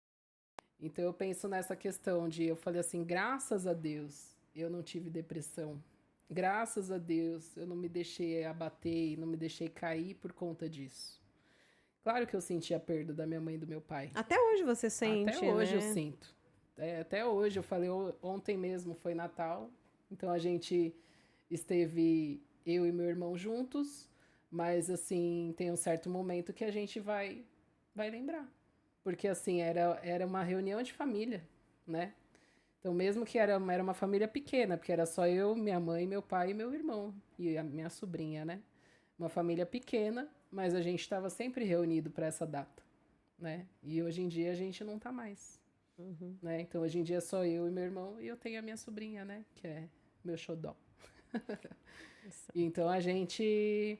Então eu penso nessa questão eu falei assim, graças a Deus eu não tive depressão. Graças a Deus eu não me deixei abater, não me deixei cair por conta disso. Claro que eu senti a perda da minha mãe e do meu pai. Até hoje você sente, Até hoje eu né? sinto. Até hoje, eu falei, ontem mesmo foi Natal, então a gente esteve, eu e meu irmão juntos, mas assim, tem um certo momento que a gente vai lembrar. Porque assim, era uma reunião de família, né? Então, mesmo que era uma família pequena, porque era só eu, minha mãe, meu pai e meu irmão, e a minha sobrinha, né? Uma família pequena, mas a gente estava sempre reunido para essa data, né? E hoje em dia a gente não tá mais. Uhum. Né? Então, hoje em dia, é só eu e meu irmão, e eu tenho a minha sobrinha, né? Que é meu xodó. Então, a gente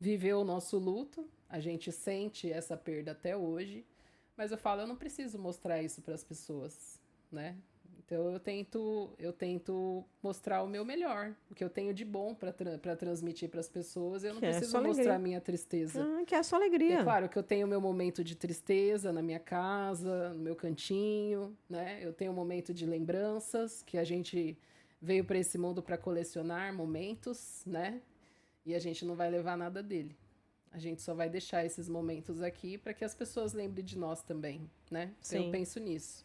viveu o nosso luto, a gente sente essa perda até hoje, mas eu falo, eu não preciso mostrar isso para as pessoas, né? Então eu tento mostrar o meu melhor, o que eu tenho de bom para transmitir para as pessoas. Eu não Que é preciso só alegria. mostrar a minha tristeza. Que é só E é alegria. claro que eu tenho o meu momento de tristeza na minha casa, no meu cantinho, né? Eu tenho um momento de lembranças, que a gente veio para esse mundo para colecionar momentos, né? E a gente não vai levar nada dele. A gente só vai deixar esses momentos aqui para que as pessoas lembrem de nós também, né? Então eu Sim. penso nisso.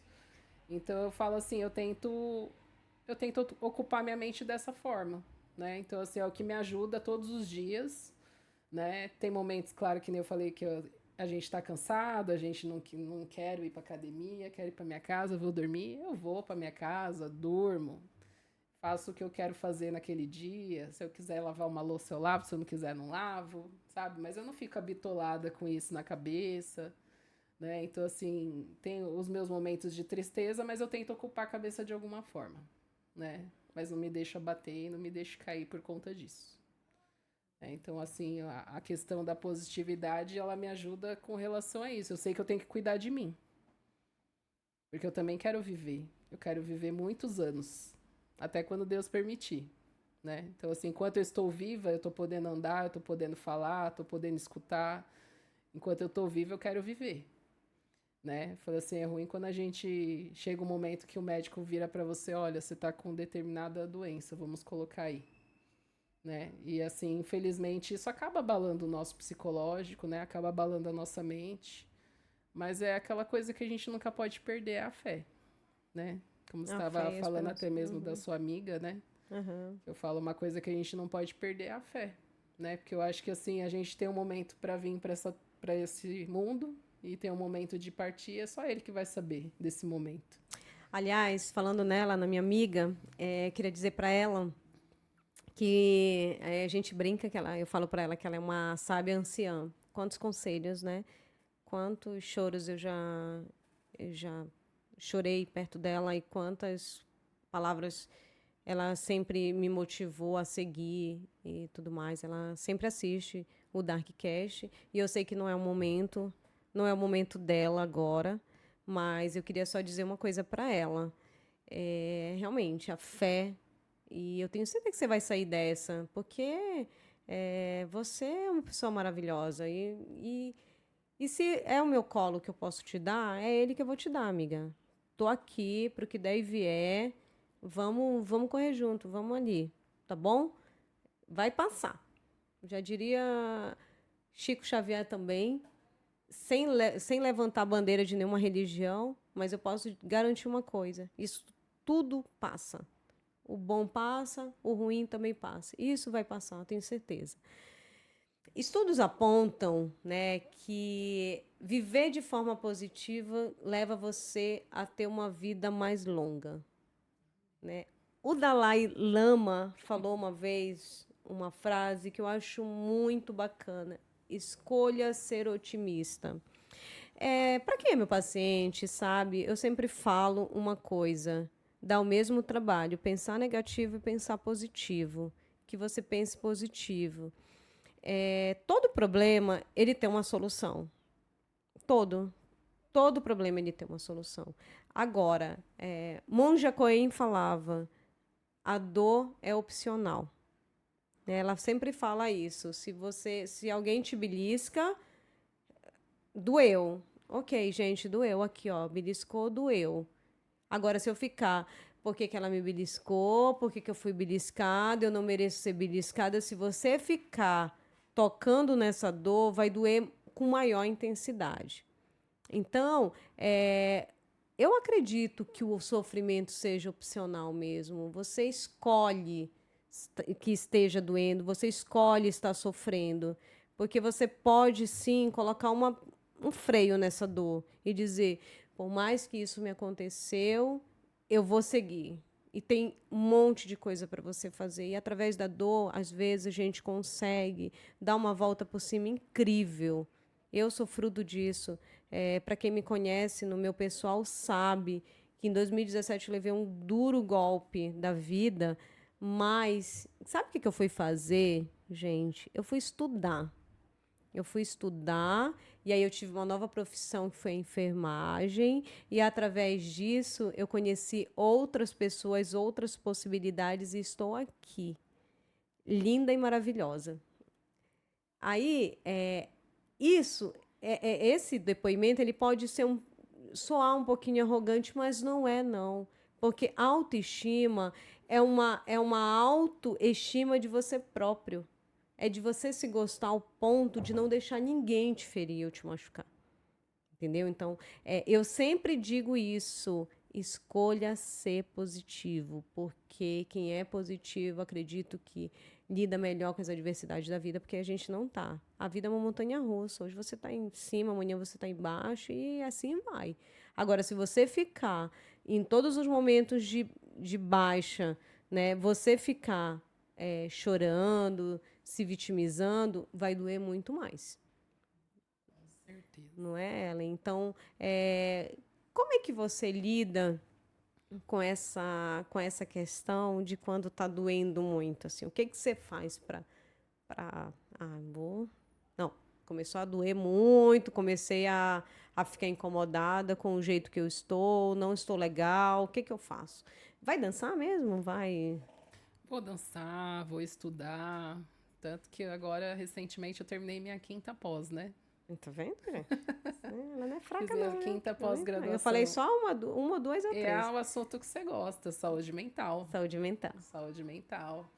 Então eu falo assim, eu tento ocupar minha mente dessa forma, né? Então assim, é o que me ajuda todos os dias, né? Tem momentos, claro, que nem eu falei que a gente tá cansado, a gente não quer ir pra academia, quer ir pra minha casa, vou dormir, eu vou pra minha casa, durmo, faço o que eu quero fazer naquele dia. Se eu quiser lavar uma louça, eu lavo, se eu não quiser, não lavo, sabe? Mas eu não fico habitolada com isso na cabeça, né? Então, assim, tenho os meus momentos de tristeza, mas eu tento ocupar a cabeça de alguma forma, né? Mas não me deixo abater e não me deixo cair por conta disso. Então, assim, a questão da positividade, ela me ajuda com relação a isso. Eu sei que eu tenho que cuidar de mim, porque eu também quero viver. Eu quero viver muitos anos, até quando Deus permitir, né? Então, assim, enquanto eu estou viva, eu estou podendo andar, eu estou podendo falar, estou podendo escutar. Enquanto eu estou viva, eu quero viver, né? Falei assim, é ruim quando a gente chega um momento que o médico vira para você, olha, você está com determinada doença, vamos colocar aí, né? E assim, infelizmente, isso acaba abalando o nosso psicológico, né? Acaba abalando a nossa mente. Mas é aquela coisa que a gente nunca pode perder, é a fé, né? Como você A estava fé e a falando esperança. até mesmo da sua amiga, né? Uhum. Eu falo uma coisa que a gente não pode perder, é a fé, né? Porque eu acho que assim, a gente tem um momento para vir para esse mundo e tem um momento de partir, é só ele que vai saber desse momento. Aliás, falando nela, na minha amiga, queria dizer para ela que a gente brinca que eu falo para ela que ela é uma sábia anciã. Quantos conselhos, né? Quantos choros eu já chorei perto dela e quantas palavras ela sempre me motivou a seguir e tudo mais. Ela sempre assiste o Darkcast e eu sei que não é o momento dela agora, mas eu queria só dizer uma coisa para ela. Realmente, a fé, e eu tenho certeza que você vai sair dessa, porque você é uma pessoa maravilhosa e se é o meu colo que eu posso te dar, é ele que eu vou te dar, amiga. Tô aqui pro que der e vier. Vamos correr junto, vamos ali, tá bom? Vai passar. Já diria Chico Xavier também, sem levantar a bandeira de nenhuma religião, mas eu posso garantir uma coisa: isso tudo passa. O bom passa, o ruim também passa. Isso vai passar, eu tenho certeza. Estudos apontam, né, que viver de forma positiva leva você a ter uma vida mais longa, né? O Dalai Lama falou uma vez uma frase que eu acho muito bacana: escolha ser otimista. Para quem é meu paciente, sabe, eu sempre falo uma coisa: dá o mesmo trabalho pensar negativo e pensar positivo. Que você pense positivo. Todo problema, ele tem uma solução. Todo. Todo problema, ele tem uma solução. Agora, Monja Coen falava, a dor é opcional. Ela sempre fala isso. Se alguém te belisca, doeu. Ok, gente, doeu aqui, ó. Beliscou, doeu. Agora, se eu ficar, por que que ela me beliscou? Por que que eu fui beliscada? Eu não mereço ser beliscada. Se você ficar tocando nessa dor, vai doer com maior intensidade. Então, eu acredito que o sofrimento seja opcional mesmo. Você escolhe que esteja doendo, você escolhe estar sofrendo, porque você pode sim colocar um freio nessa dor e dizer, por mais que isso me aconteceu, eu vou seguir. E tem um monte de coisa para você fazer. E através da dor, às vezes a gente consegue dar uma volta por cima incrível. Eu sou fruto disso. Para quem me conhece no meu pessoal sabe que em 2017 eu levei um duro golpe da vida, mas sabe o que eu fui fazer, gente? Eu fui estudar. Eu fui estudar, e aí eu tive uma nova profissão que foi a enfermagem, e através disso eu conheci outras pessoas, outras possibilidades, e estou aqui, linda e maravilhosa. Aí, esse depoimento, ele pode soar um pouquinho arrogante, mas não é, não. Porque autoestima é uma autoestima de você próprio. É de você se gostar ao ponto de não deixar ninguém te ferir ou te machucar. Entendeu? Então, eu sempre digo isso. Escolha ser positivo, porque quem é positivo, acredito que lida melhor com as adversidades da vida, porque a gente não tá. A vida é uma montanha russa. Hoje você está em cima, amanhã você está embaixo e assim vai. Agora, se você ficar em todos os momentos de baixa, né, você ficar chorando, se vitimizando, vai doer muito mais. Certeza. Não é, Ellen? Então, como é que você lida com essa questão de quando está doendo muito? Assim, o que você faz para... Não, começou a doer muito, comecei a ficar incomodada com o jeito que eu estou, não estou legal, o que eu faço? Vai dançar mesmo? Vai... Vou dançar, vou estudar. Tanto que agora, recentemente, eu terminei minha 5ª pós, né? Tá vendo, gente? Ela não é Fiz fraca, a não, né? 5ª Tá vendo? Eu pós-graduação. falei só uma, duas ou É três. o assunto que você gosta, saúde mental. Saúde mental. Saúde mental.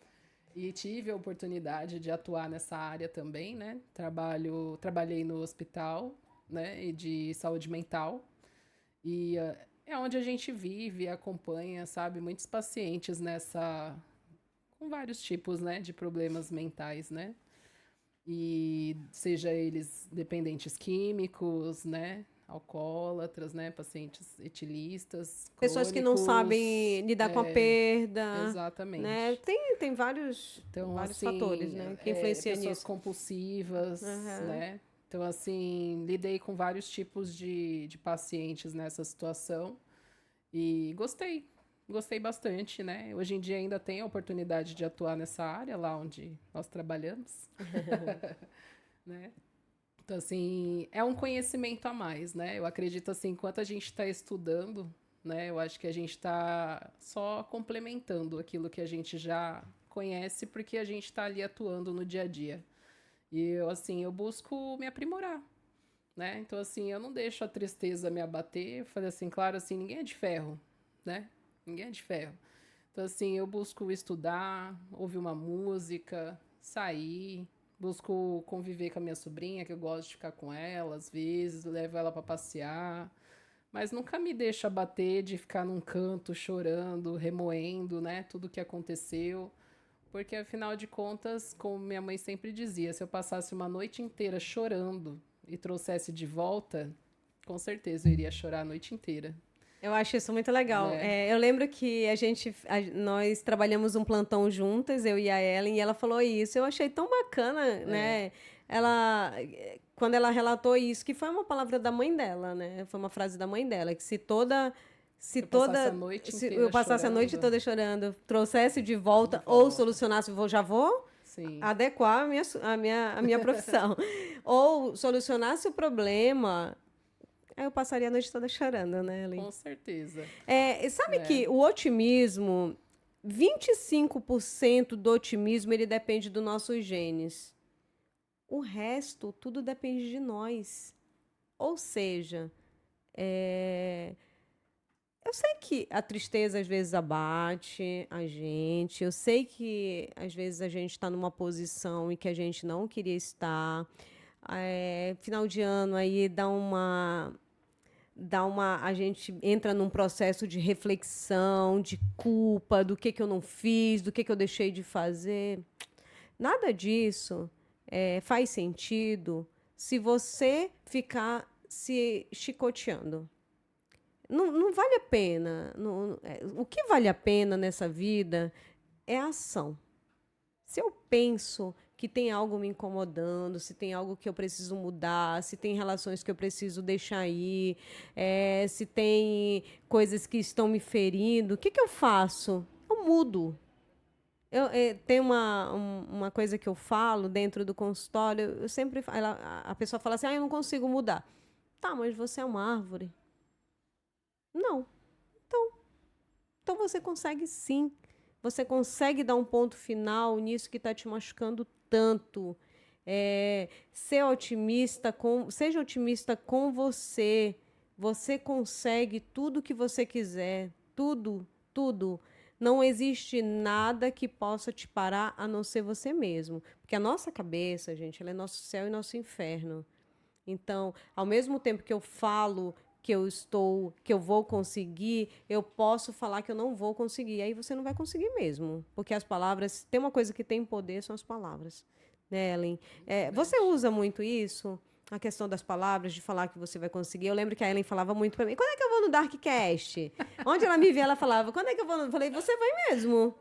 E tive a oportunidade de atuar nessa área também, né? Trabalhei no hospital, né? E de saúde mental. E é onde a gente vive, acompanha, sabe? Muitos pacientes com vários tipos, né? De problemas mentais, né? E seja eles dependentes químicos, né? Alcoólatras, né? Pacientes etilistas, Pessoas que não crônicos. sabem lidar com a perda, né? Exatamente. Tem vários Então, fatores, assim, né, que influenciam pessoas nisso. compulsivas, Uhum. né? Então, assim, lidei com vários tipos de pacientes nessa situação e gostei. Gostei bastante, né? Hoje em dia ainda tenho a oportunidade de atuar nessa área, lá onde nós trabalhamos, né? Então, assim, é um conhecimento a mais, né? Eu acredito, assim, enquanto a gente está estudando, né? Eu acho que a gente está só complementando aquilo que a gente já conhece, porque a gente está ali atuando no dia a dia. E eu, assim, eu busco me aprimorar, né? Então, assim, eu não deixo a tristeza me abater. Eu falei assim, claro, assim, ninguém é de ferro, né? Ninguém é de ferro. Então, assim, eu busco estudar, ouvir uma música, sair, busco conviver com a minha sobrinha, que eu gosto de ficar com ela, às vezes, levo ela para passear, mas nunca me deixo abater de ficar num canto chorando, remoendo, né, tudo que aconteceu, porque afinal de contas, como minha mãe sempre dizia, se eu passasse uma noite inteira chorando e trouxesse de volta, com certeza eu iria chorar a noite inteira, Eu acho isso muito legal. né? Eu lembro que nós trabalhamos um plantão juntas, eu e a Ellen, e ela falou isso. Eu achei tão bacana, né? Quando ela relatou isso, que foi uma palavra da mãe dela, né? Foi uma frase da mãe dela, que se Eu passasse a toda, noite se inteira eu passasse a noite chorando, toda chorando, trouxesse de de volta ou volta. solucionasse, já vou Sim, adequar a minha profissão. Ou solucionasse o problema, aí eu passaria a noite toda chorando, né, Ellen? com certeza. Sabe É, que o otimismo, 25% do otimismo, ele depende dos nossos genes. O resto, tudo depende de nós. Ou seja, eu sei que a tristeza às vezes abate a gente, eu sei que às vezes a gente está numa posição em que a gente não queria estar. Final de ano aí a gente entra num processo de reflexão, de culpa, do que eu não fiz, do que eu deixei de fazer. Nada disso faz sentido se você ficar se chicoteando. Não, não vale a pena. O que vale a pena nessa vida é a ação. Se eu penso que tem algo me incomodando, se tem algo que eu preciso mudar, se tem relações que eu preciso deixar ir, se tem coisas que estão me ferindo, o que eu faço? Eu mudo. Tem uma coisa que eu falo dentro do consultório, eu sempre a pessoa fala assim, eu não consigo mudar. Tá, mas você é uma árvore? Não. Então você consegue sim. Você consegue dar um ponto final nisso que está te machucando tanto. Seja otimista com você. Você consegue tudo que você quiser. Tudo, tudo. Não existe nada que possa te parar a não ser você mesmo. Porque a nossa cabeça, gente, ela é nosso céu e nosso inferno. Então, ao mesmo tempo que eu falo que eu vou conseguir, eu posso falar que eu não vou conseguir. Aí você não vai conseguir mesmo. Porque as palavras, tem uma coisa que tem poder, são as palavras. Né, Ellen? Você usa muito isso? A questão das palavras, de falar que você vai conseguir. Eu lembro que a Ellen falava muito para mim, quando é que eu vou no Darkcast? Onde ela me via, ela falava, quando é que eu vou no... Eu falei, você vai mesmo.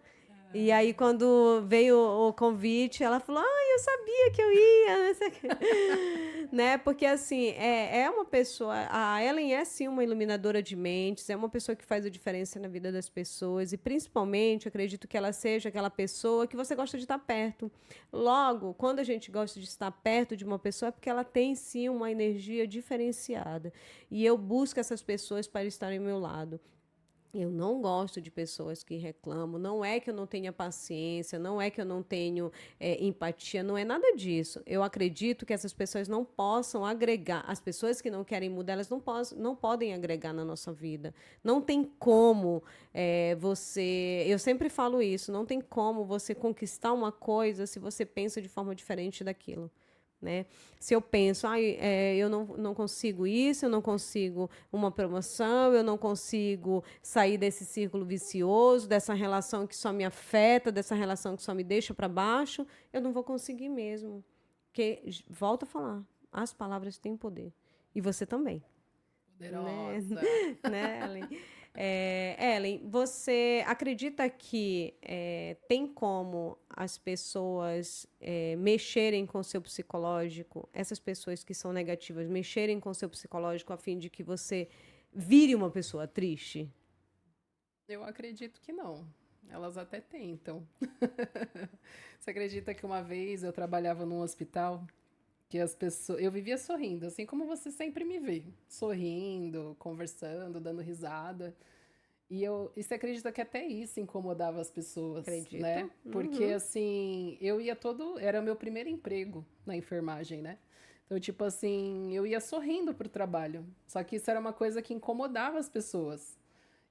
E aí, quando veio o convite, ela falou, eu sabia que eu ia. Né? Porque, assim, é uma pessoa... A Ellen é, sim, uma iluminadora de mentes, é uma pessoa que faz a diferença na vida das pessoas e, principalmente, acredito que ela seja aquela pessoa que você gosta de estar perto. Logo, quando a gente gosta de estar perto de uma pessoa, é porque ela tem, sim, uma energia diferenciada. E eu busco essas pessoas para estarem ao meu lado. Eu não gosto de pessoas que reclamam. Não é que eu não tenha paciência, não é que eu não tenho empatia, não é nada disso. Eu acredito que essas pessoas não possam agregar. As pessoas que não querem mudar, elas não podem agregar na nossa vida. Não tem como você. Eu sempre falo isso. Não tem como você conquistar uma coisa se você pensa de forma diferente daquilo. Né? Se eu penso, eu não consigo isso, eu não consigo uma promoção, eu não consigo sair desse círculo vicioso, dessa relação que só me afeta, dessa relação que só me deixa para baixo, eu não vou conseguir mesmo. Porque, volto a falar, as palavras têm poder. E você também. Poderosa. Né, Ellen? Ellen, você acredita que tem como as pessoas mexerem com o seu psicológico, essas pessoas que são negativas, mexerem com o seu psicológico a fim de que você vire uma pessoa triste? Eu acredito que não. Elas até tentam. Você acredita que uma vez eu trabalhava num hospital que as pessoas. Eu vivia sorrindo, assim como você sempre me vê. Sorrindo, conversando, dando risada. E você acredita que até isso incomodava as pessoas, né? Acredito. Porque, assim, eu ia todo. Era meu primeiro emprego na enfermagem, né? Então, tipo assim, eu ia sorrindo pro trabalho. Só que isso era uma coisa que incomodava as pessoas.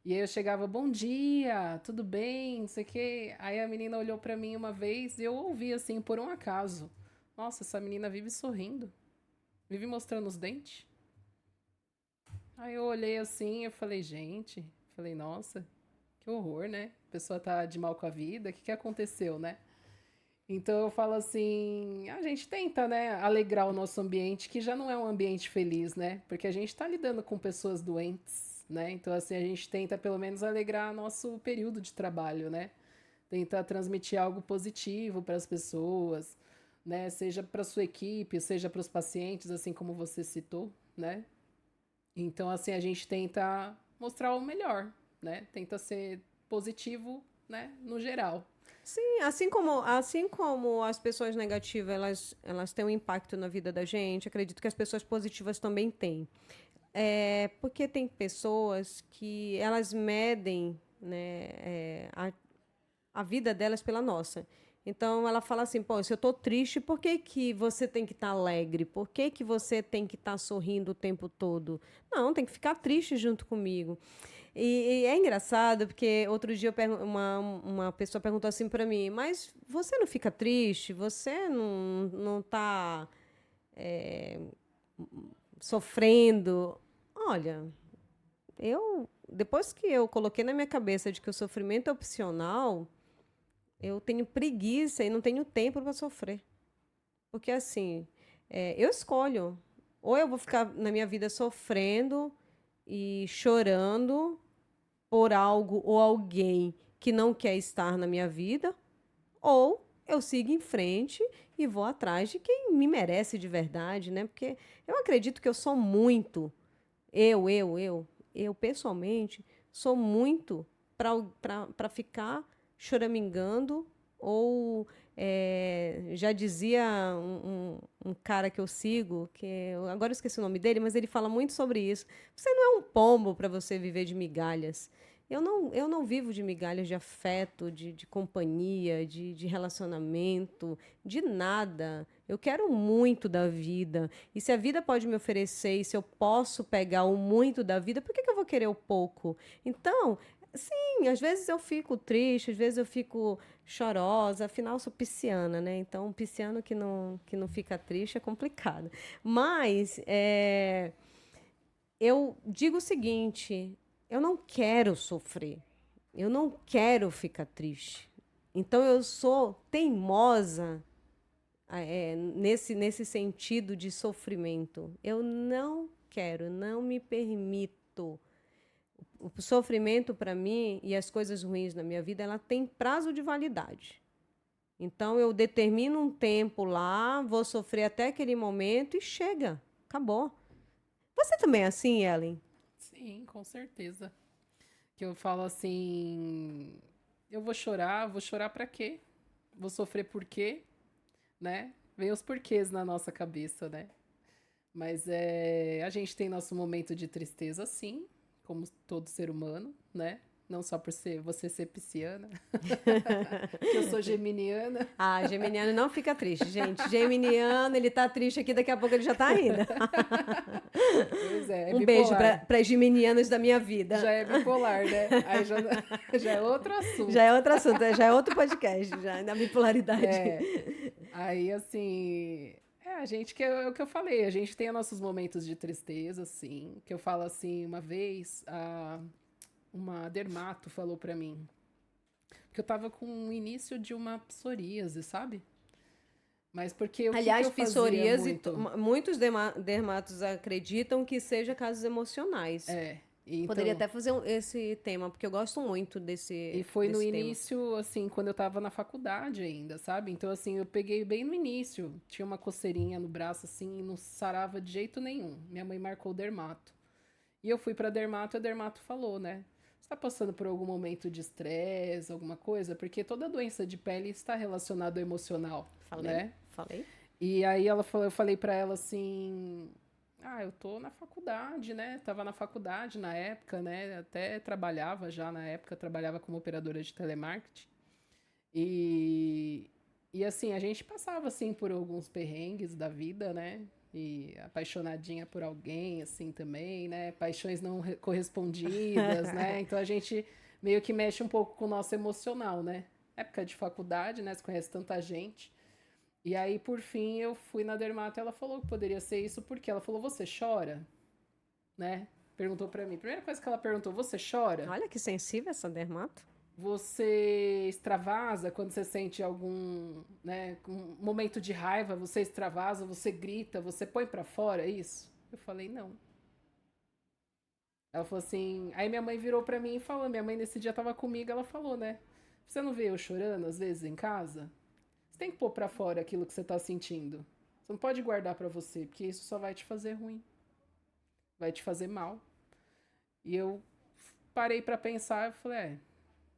E aí eu chegava, bom dia, tudo bem, não sei o quê. Aí a menina olhou pra mim uma vez e eu ouvi assim, por um acaso. Nossa, essa menina vive sorrindo. Vive mostrando os dentes. Aí eu olhei assim e falei, gente, falei, nossa, que horror, né? A pessoa tá de mal com a vida, o que aconteceu, né? Então eu falo assim, a gente tenta, né, alegrar o nosso ambiente, que já não é um ambiente feliz, né? Porque a gente tá lidando com pessoas doentes, né? Então assim, a gente tenta pelo menos alegrar nosso período de trabalho, né? Tentar transmitir algo positivo para as pessoas, né? Seja para sua equipe, seja para os pacientes, assim como você citou, né? Então, assim, a gente tenta mostrar o melhor, né? Tenta ser positivo, né? No geral. Sim, assim como as pessoas negativas elas têm um impacto na vida da gente, acredito que as pessoas positivas também têm. Porque tem pessoas que elas medem, né, a vida delas pela nossa. Então ela fala assim, pô, se eu tô triste, por que que você tem que estar alegre? Por que que você tem que estar sorrindo o tempo todo? Não, tem que ficar triste junto comigo. E é engraçado, porque outro dia uma pessoa perguntou assim para mim, mas você não fica triste? Você não tá sofrendo? Olha, depois que eu coloquei na minha cabeça de que o sofrimento é opcional, eu tenho preguiça e não tenho tempo para sofrer. Porque, assim, eu escolho. Ou eu vou ficar na minha vida sofrendo e chorando por algo ou alguém que não quer estar na minha vida, ou eu sigo em frente e vou atrás de quem me merece de verdade, né? Porque eu acredito que eu sou muito, eu pessoalmente, sou muito para ficar choramingando ou já dizia um cara que eu sigo, agora eu esqueci o nome dele, mas ele fala muito sobre isso. Você não é um pombo para você viver de migalhas. Eu não vivo de migalhas de afeto, de companhia, de relacionamento, de nada. Eu quero muito da vida. E se a vida pode me oferecer, e se eu posso pegar o muito da vida, por que eu vou querer o pouco? Então, sim, às vezes eu fico triste, às vezes eu fico chorosa, afinal eu sou pisciana, né? Então, um pisciano que não fica triste é complicado. Mas eu digo o seguinte: eu não quero sofrer, eu não quero ficar triste. Então, eu sou teimosa nesse sentido de sofrimento. Eu não quero, não me permito. O sofrimento para mim e as coisas ruins na minha vida, ela tem prazo de validade. Então eu determino um tempo lá, vou sofrer até aquele momento e chega, acabou. Você também é assim, Ellen? Sim, com certeza. Que eu falo assim, eu vou chorar pra quê? Vou sofrer por quê? Né? Vem os porquês na nossa cabeça, né? Mas a gente tem nosso momento de tristeza, sim, como todo ser humano, né? Não só por você ser pisciana, que eu sou geminiana. Ah, geminiano não fica triste, gente. Geminiano, ele tá triste aqui, daqui a pouco ele já tá rindo. Pois é Um beijo bipolar. para as geminianas da minha vida. Já é bipolar, né? Aí já, já é outro assunto. Já é outro assunto, já é outro podcast, já, da bipolaridade. Aí, assim, a gente, que é o que eu falei, a gente tem nossos momentos de tristeza, assim, que eu falo assim, uma vez, uma dermato falou pra mim, que eu tava com o início de uma psoríase, sabe? Mas porque o que Aliás, eu fazia psoríase, muito? muitos dermatos acreditam que seja casos emocionais. Poderia Então, até fazer esse tema, porque eu gosto muito e foi no desse tema. início, assim, quando eu tava na faculdade ainda, sabe? Então, assim, eu peguei bem no início. Tinha uma coceirinha no braço, assim, e não sarava de jeito nenhum. Minha mãe marcou o dermato. E eu fui pra dermato e a dermato falou, né? Você tá passando por algum momento de estresse, alguma coisa? Porque toda doença de pele está relacionada ao emocional, né? Falei. E aí ela falou, eu falei pra ela assim, eu tô na faculdade, né? Tava na faculdade na época, né? Até trabalhava já na época, trabalhava como operadora de telemarketing. E, e assim, a gente passava assim por alguns perrengues da vida, né? E apaixonadinha por alguém, assim também, né? Paixões não correspondidas, né? Então a gente meio que mexe um pouco com o nosso emocional, né? Época de faculdade, né? Você conhece tanta gente. E aí, por fim, eu fui na dermato e ela falou que poderia ser isso, porque ela falou, você chora? Né? Perguntou pra mim. Primeira coisa que ela perguntou, você chora? Olha que sensível essa dermato. Você extravasa quando você sente algum, né, um momento de raiva, você extravasa, você grita, você põe pra fora isso? Eu falei, não. Ela falou assim, aí minha mãe virou pra mim e falou, minha mãe nesse dia tava comigo, ela falou, né, você não vê eu chorando às vezes em casa? Você tem que pôr pra fora aquilo que você tá sentindo. Você não pode guardar pra você, porque isso só vai te fazer ruim. Vai te fazer mal. E eu parei pra pensar e falei,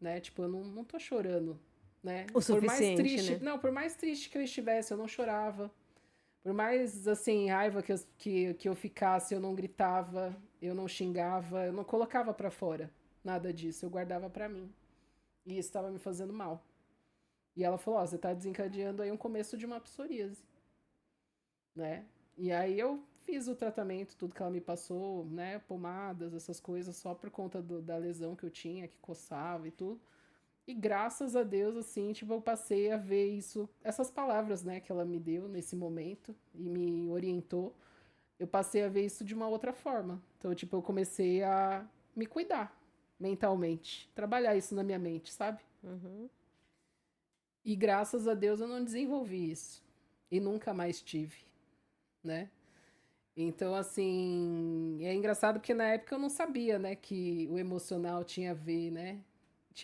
né? Tipo, eu não tô chorando, né? O Por mais suficiente, triste, né? não, por mais triste que eu estivesse, eu não chorava. Por mais, assim, raiva que eu ficasse, eu não gritava, eu não xingava, eu não colocava pra fora nada disso, eu guardava pra mim. E isso estava me fazendo mal. E ela falou, você tá desencadeando aí um começo de uma psoríase, né? E aí eu fiz o tratamento, tudo que ela me passou, né? Pomadas, essas coisas, só por conta da lesão que eu tinha, que coçava e tudo. E graças a Deus, assim, tipo, eu passei a ver isso, essas palavras, né, que ela me deu nesse momento e me orientou, eu passei a ver isso de uma outra forma. Então, tipo, eu comecei a me cuidar mentalmente, trabalhar isso na minha mente, sabe? Uhum. E graças a Deus eu não desenvolvi isso. E nunca mais tive, né? Então, assim, é engraçado porque na época eu não sabia, né, que o emocional tinha a ver, né?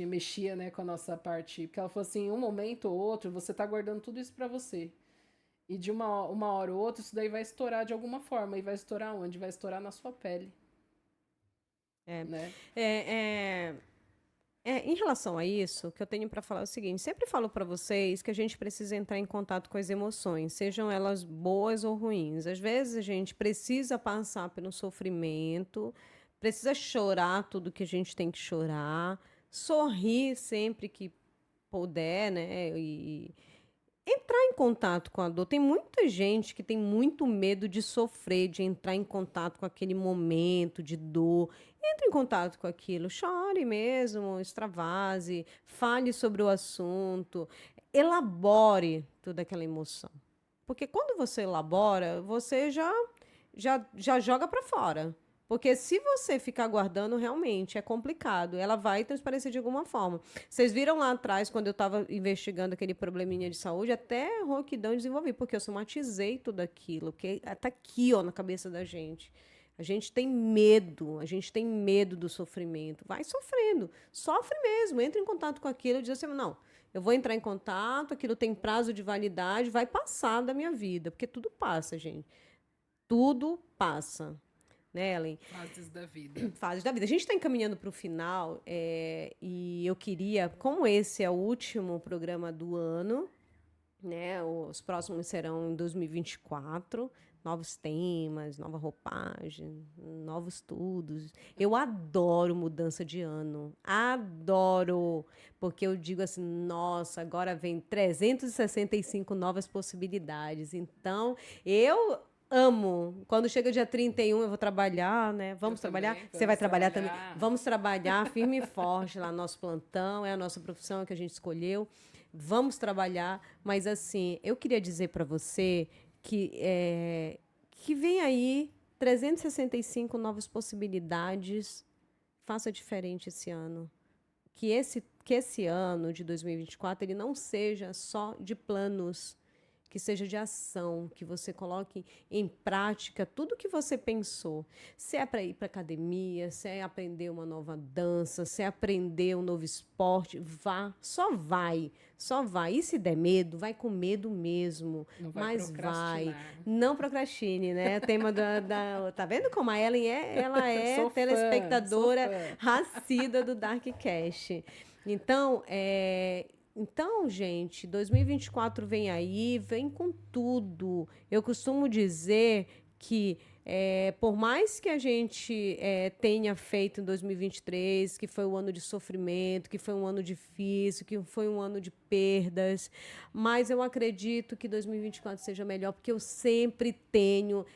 Mexia, né, com a nossa parte. Porque ela falou assim, um momento ou outro, você tá guardando tudo isso pra você. E de uma hora ou outra, isso daí vai estourar de alguma forma. E vai estourar onde? Vai estourar na sua pele. É. Né? É, Em relação a isso, o que eu tenho para falar é o seguinte: sempre falo para vocês que a gente precisa entrar em contato com as emoções, sejam elas boas ou ruins. Às vezes a gente precisa passar pelo sofrimento, precisa chorar tudo que a gente tem que chorar, sorrir sempre que puder, né? E entrar em contato com a dor. Tem muita gente que tem muito medo de sofrer, de entrar em contato com aquele momento de dor. Entre em contato com aquilo, chore mesmo, extravase, fale sobre o assunto, elabore toda aquela emoção. Porque quando você elabora, você já joga para fora. Porque se você ficar guardando, realmente é complicado. Ela vai transparecer de alguma forma. Vocês viram lá atrás, quando eu estava investigando aquele probleminha de saúde, até rouquidão eu desenvolvi, porque eu somatizei tudo aquilo, que está aqui, ó, na cabeça da gente. A gente tem medo do sofrimento. Vai sofrendo, sofre mesmo, entra em contato com aquilo e diz assim, não, eu vou entrar em contato, aquilo tem prazo de validade, vai passar da minha vida, porque tudo passa, gente. Tudo passa, né, Ellen? Fases da vida. Fases da vida. A gente está encaminhando para o final e eu queria, como esse é o último programa do ano, né? Os próximos serão em 2024, novos temas, nova roupagem, novos estudos. Eu adoro mudança de ano, adoro, porque eu digo assim, nossa, agora vem 365 novas possibilidades. Então, eu amo. Quando chega dia 31, eu vou trabalhar, né? Vamos Eu trabalhar? também, Você vai vamos trabalhar também? trabalhar. Vamos trabalhar firme e forte lá no nosso plantão, é a nossa profissão que a gente escolheu. Vamos trabalhar, mas assim, eu queria dizer para você que vem aí 365 novas possibilidades. Faça diferente esse ano. Que esse ano de 2024 ele não seja só de planos, que seja de ação, que você coloque em prática tudo o que você pensou. Se é para ir para academia, se é aprender uma nova dança, se é aprender um novo esporte, vá, só vai, só vai. E se der medo, vai com medo mesmo, Não vai mas vai. procrastinar. Não procrastine, né? O tema tá vendo como a Ellen ela é Sou fã, sou telespectadora fã. assídua do Darkcast. Então, gente, 2024 vem aí, vem com tudo. Eu costumo dizer que, por mais que a gente tenha feito em 2023, que foi um ano de sofrimento, que foi um ano difícil, que foi um ano de perdas, mas eu acredito que 2024 seja melhor, porque eu sempre tenho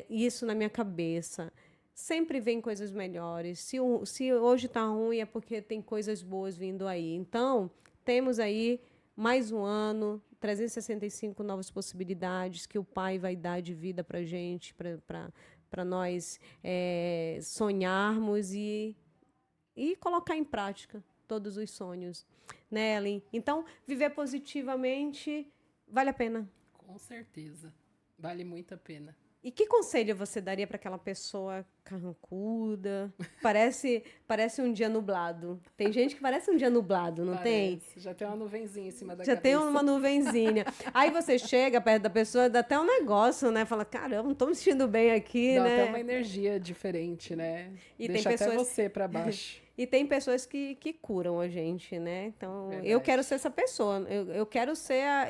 isso na minha cabeça. Sempre vem coisas melhores. Se hoje está ruim, é porque tem coisas boas vindo aí. Então, temos aí mais um ano, 365 novas possibilidades que o Pai vai dar de vida para a gente, para nós sonharmos e colocar em prática todos os sonhos. Né, Ellen? Então, viver positivamente vale a pena. Com certeza. Vale muito a pena. E que conselho você daria para aquela pessoa carrancuda? Parece um dia nublado. Tem gente que parece um dia nublado, não tem? Parece. Já tem uma nuvenzinha em cima da Já tem cabeça. uma nuvenzinha. Aí você chega perto da pessoa, dá até um negócio, né? Fala, caramba, não tô me sentindo bem aqui, Dá né? até uma energia diferente, né? E Deixa tem até pessoas... você pra baixo. E tem pessoas que curam a gente, né? Então, eu Verdade. quero ser essa pessoa. Eu quero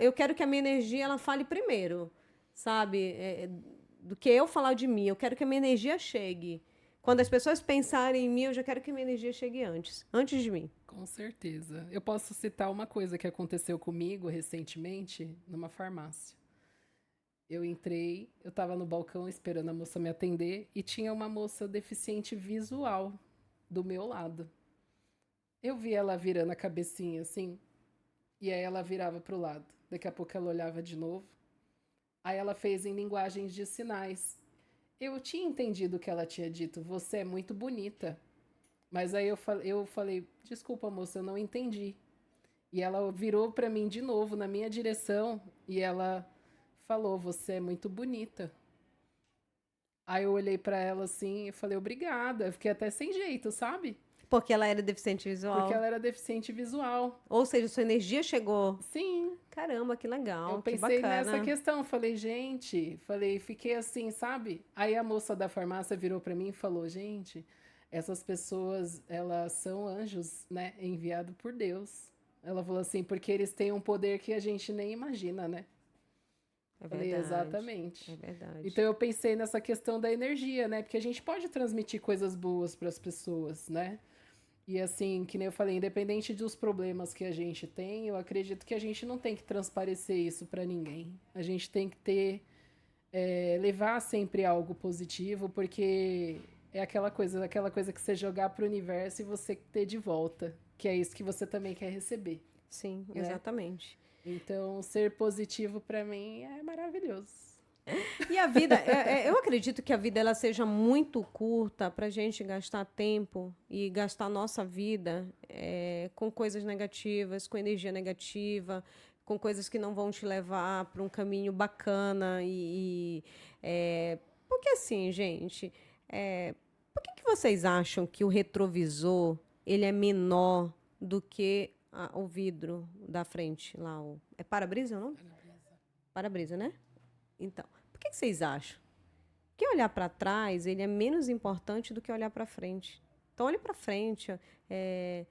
eu quero que a minha energia ela fale primeiro, sabe? Do que eu falar de mim. Eu quero que a minha energia chegue. Quando as pessoas pensarem em mim, eu já quero que a minha energia chegue antes de mim. Com certeza. Eu posso citar uma coisa que aconteceu comigo recentemente numa farmácia. Eu entrei, eu estava no balcão esperando a moça me atender e tinha uma moça deficiente visual do meu lado. Eu vi ela virando a cabecinha assim, e aí ela virava pro lado. Daqui a pouco ela olhava de novo. Aí ela fez em linguagens de sinais. Eu tinha entendido o que ela tinha dito, você é muito bonita. Mas aí eu falei, desculpa moça, eu não entendi. E ela virou para mim de novo na minha direção e ela falou, você é muito bonita. Aí eu olhei para ela assim e falei, obrigada. Eu fiquei até sem jeito, sabe? Porque ela era deficiente visual. Porque ela era deficiente visual. Ou seja, sua energia chegou. Sim. Caramba, que legal, Eu que pensei bacana. nessa questão, falei, gente, fiquei assim, sabe? Aí a moça da farmácia virou para mim e falou, gente, essas pessoas, elas são anjos, né, enviados por Deus. Ela falou assim, porque eles têm um poder que a gente nem imagina, né? É Falei, verdade. exatamente. É verdade. Então eu pensei nessa questão da energia, né? Porque a gente pode transmitir coisas boas para as pessoas, né? E assim, que nem eu falei, independente dos problemas que a gente tem, eu acredito que a gente não tem que transparecer isso para ninguém. A gente tem que ter, levar sempre algo positivo, porque é aquela coisa que você jogar para o universo e você ter de volta, que é isso que você também quer receber, Sim, né? exatamente. Então, ser positivo para mim é maravilhoso. E a vida, eu acredito que a vida ela seja muito curta para a gente gastar tempo e gastar nossa vida com coisas negativas, com energia negativa, com coisas que não vão te levar para um caminho bacana. Porque assim, gente, por que vocês acham que o retrovisor ele é menor do que o vidro da frente lá? É para-brisa, não? Para-brisa, né? Então, por que vocês acham? Que olhar para trás ele é menos importante do que olhar para frente. Então, olhe para frente,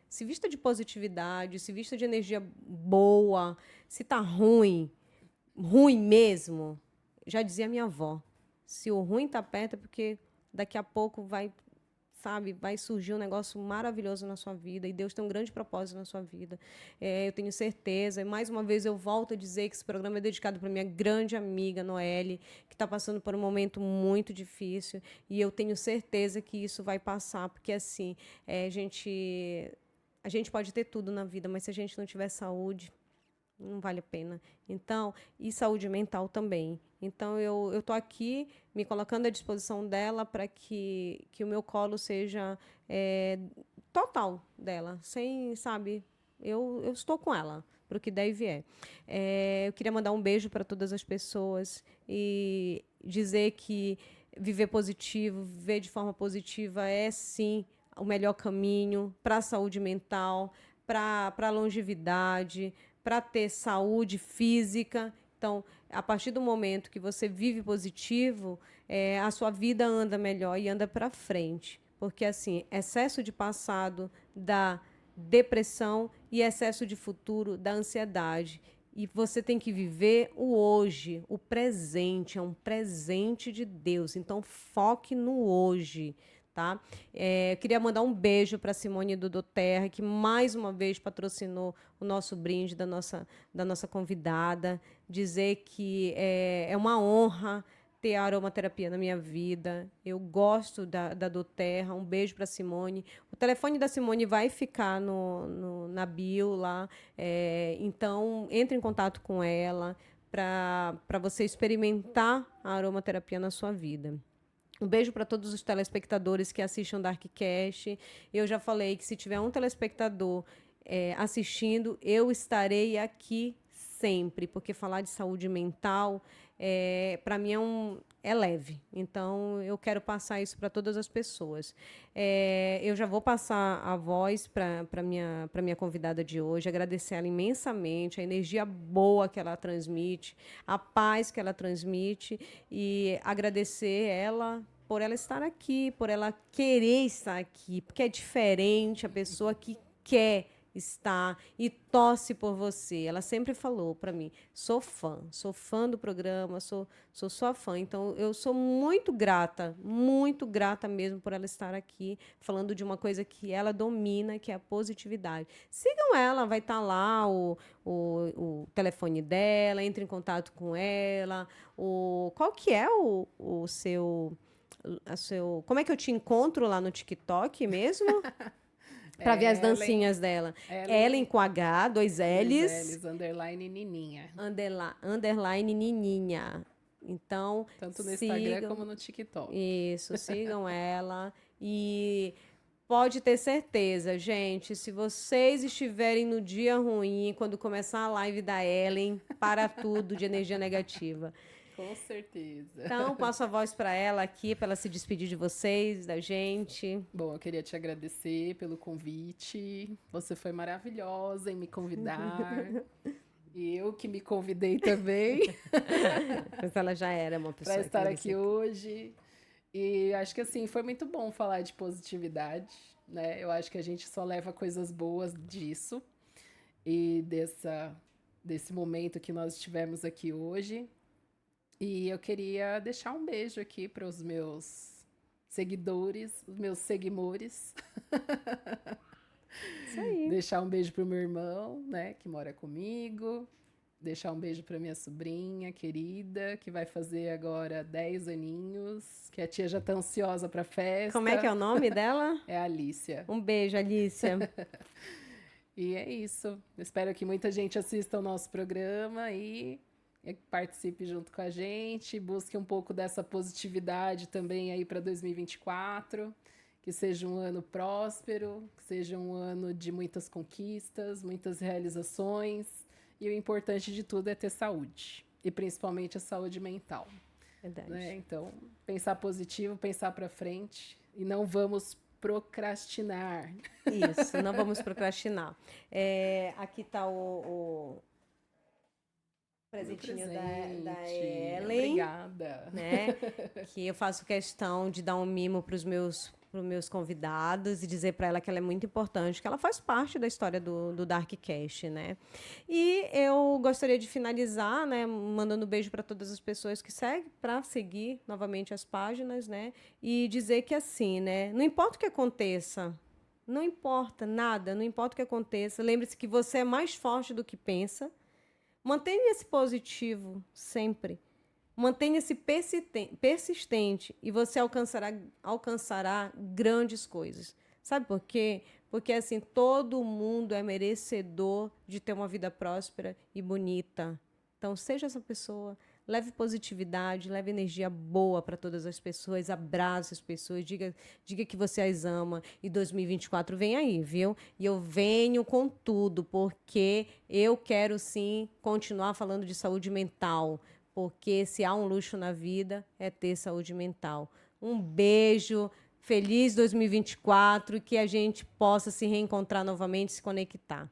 se vista de positividade, se vista de energia boa. Se tá ruim, ruim mesmo, já dizia minha avó, se o ruim tá perto é porque daqui a pouco vai, sabe, vai surgir um negócio maravilhoso na sua vida e Deus tem um grande propósito na sua vida. Eu tenho certeza. E mais uma vez eu volto a dizer que esse programa é dedicado para minha grande amiga Noelle, que está passando por um momento muito difícil e eu tenho certeza que isso vai passar, porque assim, a gente pode ter tudo na vida, mas se a gente não tiver saúde, não vale a pena. Então, e saúde mental também. Então, eu estou aqui me colocando à disposição dela para que o meu colo seja total dela, sem, sabe, eu estou com ela para o que der e vier. Eu queria mandar um beijo para todas as pessoas e dizer que viver positivo, viver de forma positiva é, sim, o melhor caminho para a saúde mental, para a longevidade, para ter saúde física. Então, a partir do momento que você vive positivo, a sua vida anda melhor e anda para frente. Porque, assim, excesso de passado dá depressão e excesso de futuro dá ansiedade. E você tem que viver o hoje, o presente, é um presente de Deus. Então, foque no hoje. Tá? Eu queria mandar um beijo para a Simone do Doterra, que mais uma vez patrocinou o nosso brinde da nossa convidada. Dizer que é uma honra ter a aromaterapia na minha vida. Eu gosto da Doterra. Um beijo para a Simone. O telefone da Simone vai ficar na bio lá. Então, entre em contato com ela para você experimentar a aromaterapia na sua vida. Um beijo para todos os telespectadores que assistem o Darkcast. Eu já falei que se tiver um telespectador assistindo, eu estarei aqui sempre, porque falar de saúde mental, para mim, é leve. Então, eu quero passar isso para todas as pessoas. Eu já vou passar a voz para a minha convidada de hoje, agradecer ela imensamente, a energia boa que ela transmite, a paz que ela transmite e agradecer ela por ela estar aqui, por ela querer estar aqui, porque é diferente a pessoa que quer estar e torce por você. Ela sempre falou para mim, sou fã do programa, sou sua fã. Então, eu sou muito grata mesmo por ela estar aqui, falando de uma coisa que ela domina, que é a positividade. Sigam ela, vai estar lá o telefone dela, entre em contato com ela. Qual que é o seu... Como é que eu te encontro lá no TikTok mesmo? Para ver as dancinhas dela. Ellen com H, dois L's. Underline Nininha. Underline Nininha. Então, tanto no Instagram como no TikTok. Isso, sigam ela. E pode ter certeza, gente, se vocês estiverem no dia ruim, quando começar a live da Ellen, para tudo de energia negativa. Com certeza. Então, passo a voz para ela aqui, para ela se despedir de vocês, da gente. Bom, eu queria te agradecer pelo convite. Você foi maravilhosa em me convidar. E eu que me convidei também. Mas ela já era uma pessoa para estar aqui hoje. E acho que assim, foi muito bom falar de positividade, né? Eu acho que a gente só leva coisas boas disso e desse momento que nós tivemos aqui hoje. E eu queria deixar um beijo aqui para os meus seguidores, os meus seguimores. Isso aí. Deixar um beijo pro meu irmão, né, que mora comigo. Deixar um beijo para minha sobrinha querida, que vai fazer agora 10 aninhos, que a tia já tá ansiosa pra festa. Como é que é o nome dela? É a Alicia. Um beijo, Alicia. E é isso. Espero que muita gente assista o nosso programa e participe junto com a gente, busque um pouco dessa positividade também aí para 2024, que seja um ano próspero, que seja um ano de muitas conquistas, muitas realizações, e o importante de tudo é ter saúde, e principalmente a saúde mental. Verdade. Né? Então, pensar positivo, pensar para frente, e não vamos procrastinar. Isso, não vamos procrastinar. Aqui está o presentinho da Ellen. Obrigada. Né? Que eu faço questão de dar um mimo para os meus convidados e dizer para ela que ela é muito importante, que ela faz parte da história do Darkcast, né? E eu gostaria de finalizar, né, mandando um beijo para todas as pessoas que seguem, para seguir novamente as páginas, né? E dizer que assim, né? Não importa o que aconteça, não importa nada, não importa o que aconteça, lembre-se que você é mais forte do que pensa. Mantenha esse positivo sempre. Mantenha-se persistente e você alcançará grandes coisas. Sabe por quê? Porque assim, todo mundo é merecedor de ter uma vida próspera e bonita. Então, seja essa pessoa. Leve positividade, leve energia boa para todas as pessoas, abrace as pessoas, diga que você as ama. E 2024 vem aí, viu? E eu venho com tudo, porque eu quero sim continuar falando de saúde mental, porque se há um luxo na vida é ter saúde mental. Um beijo, feliz 2024 e que a gente possa se reencontrar novamente, se conectar.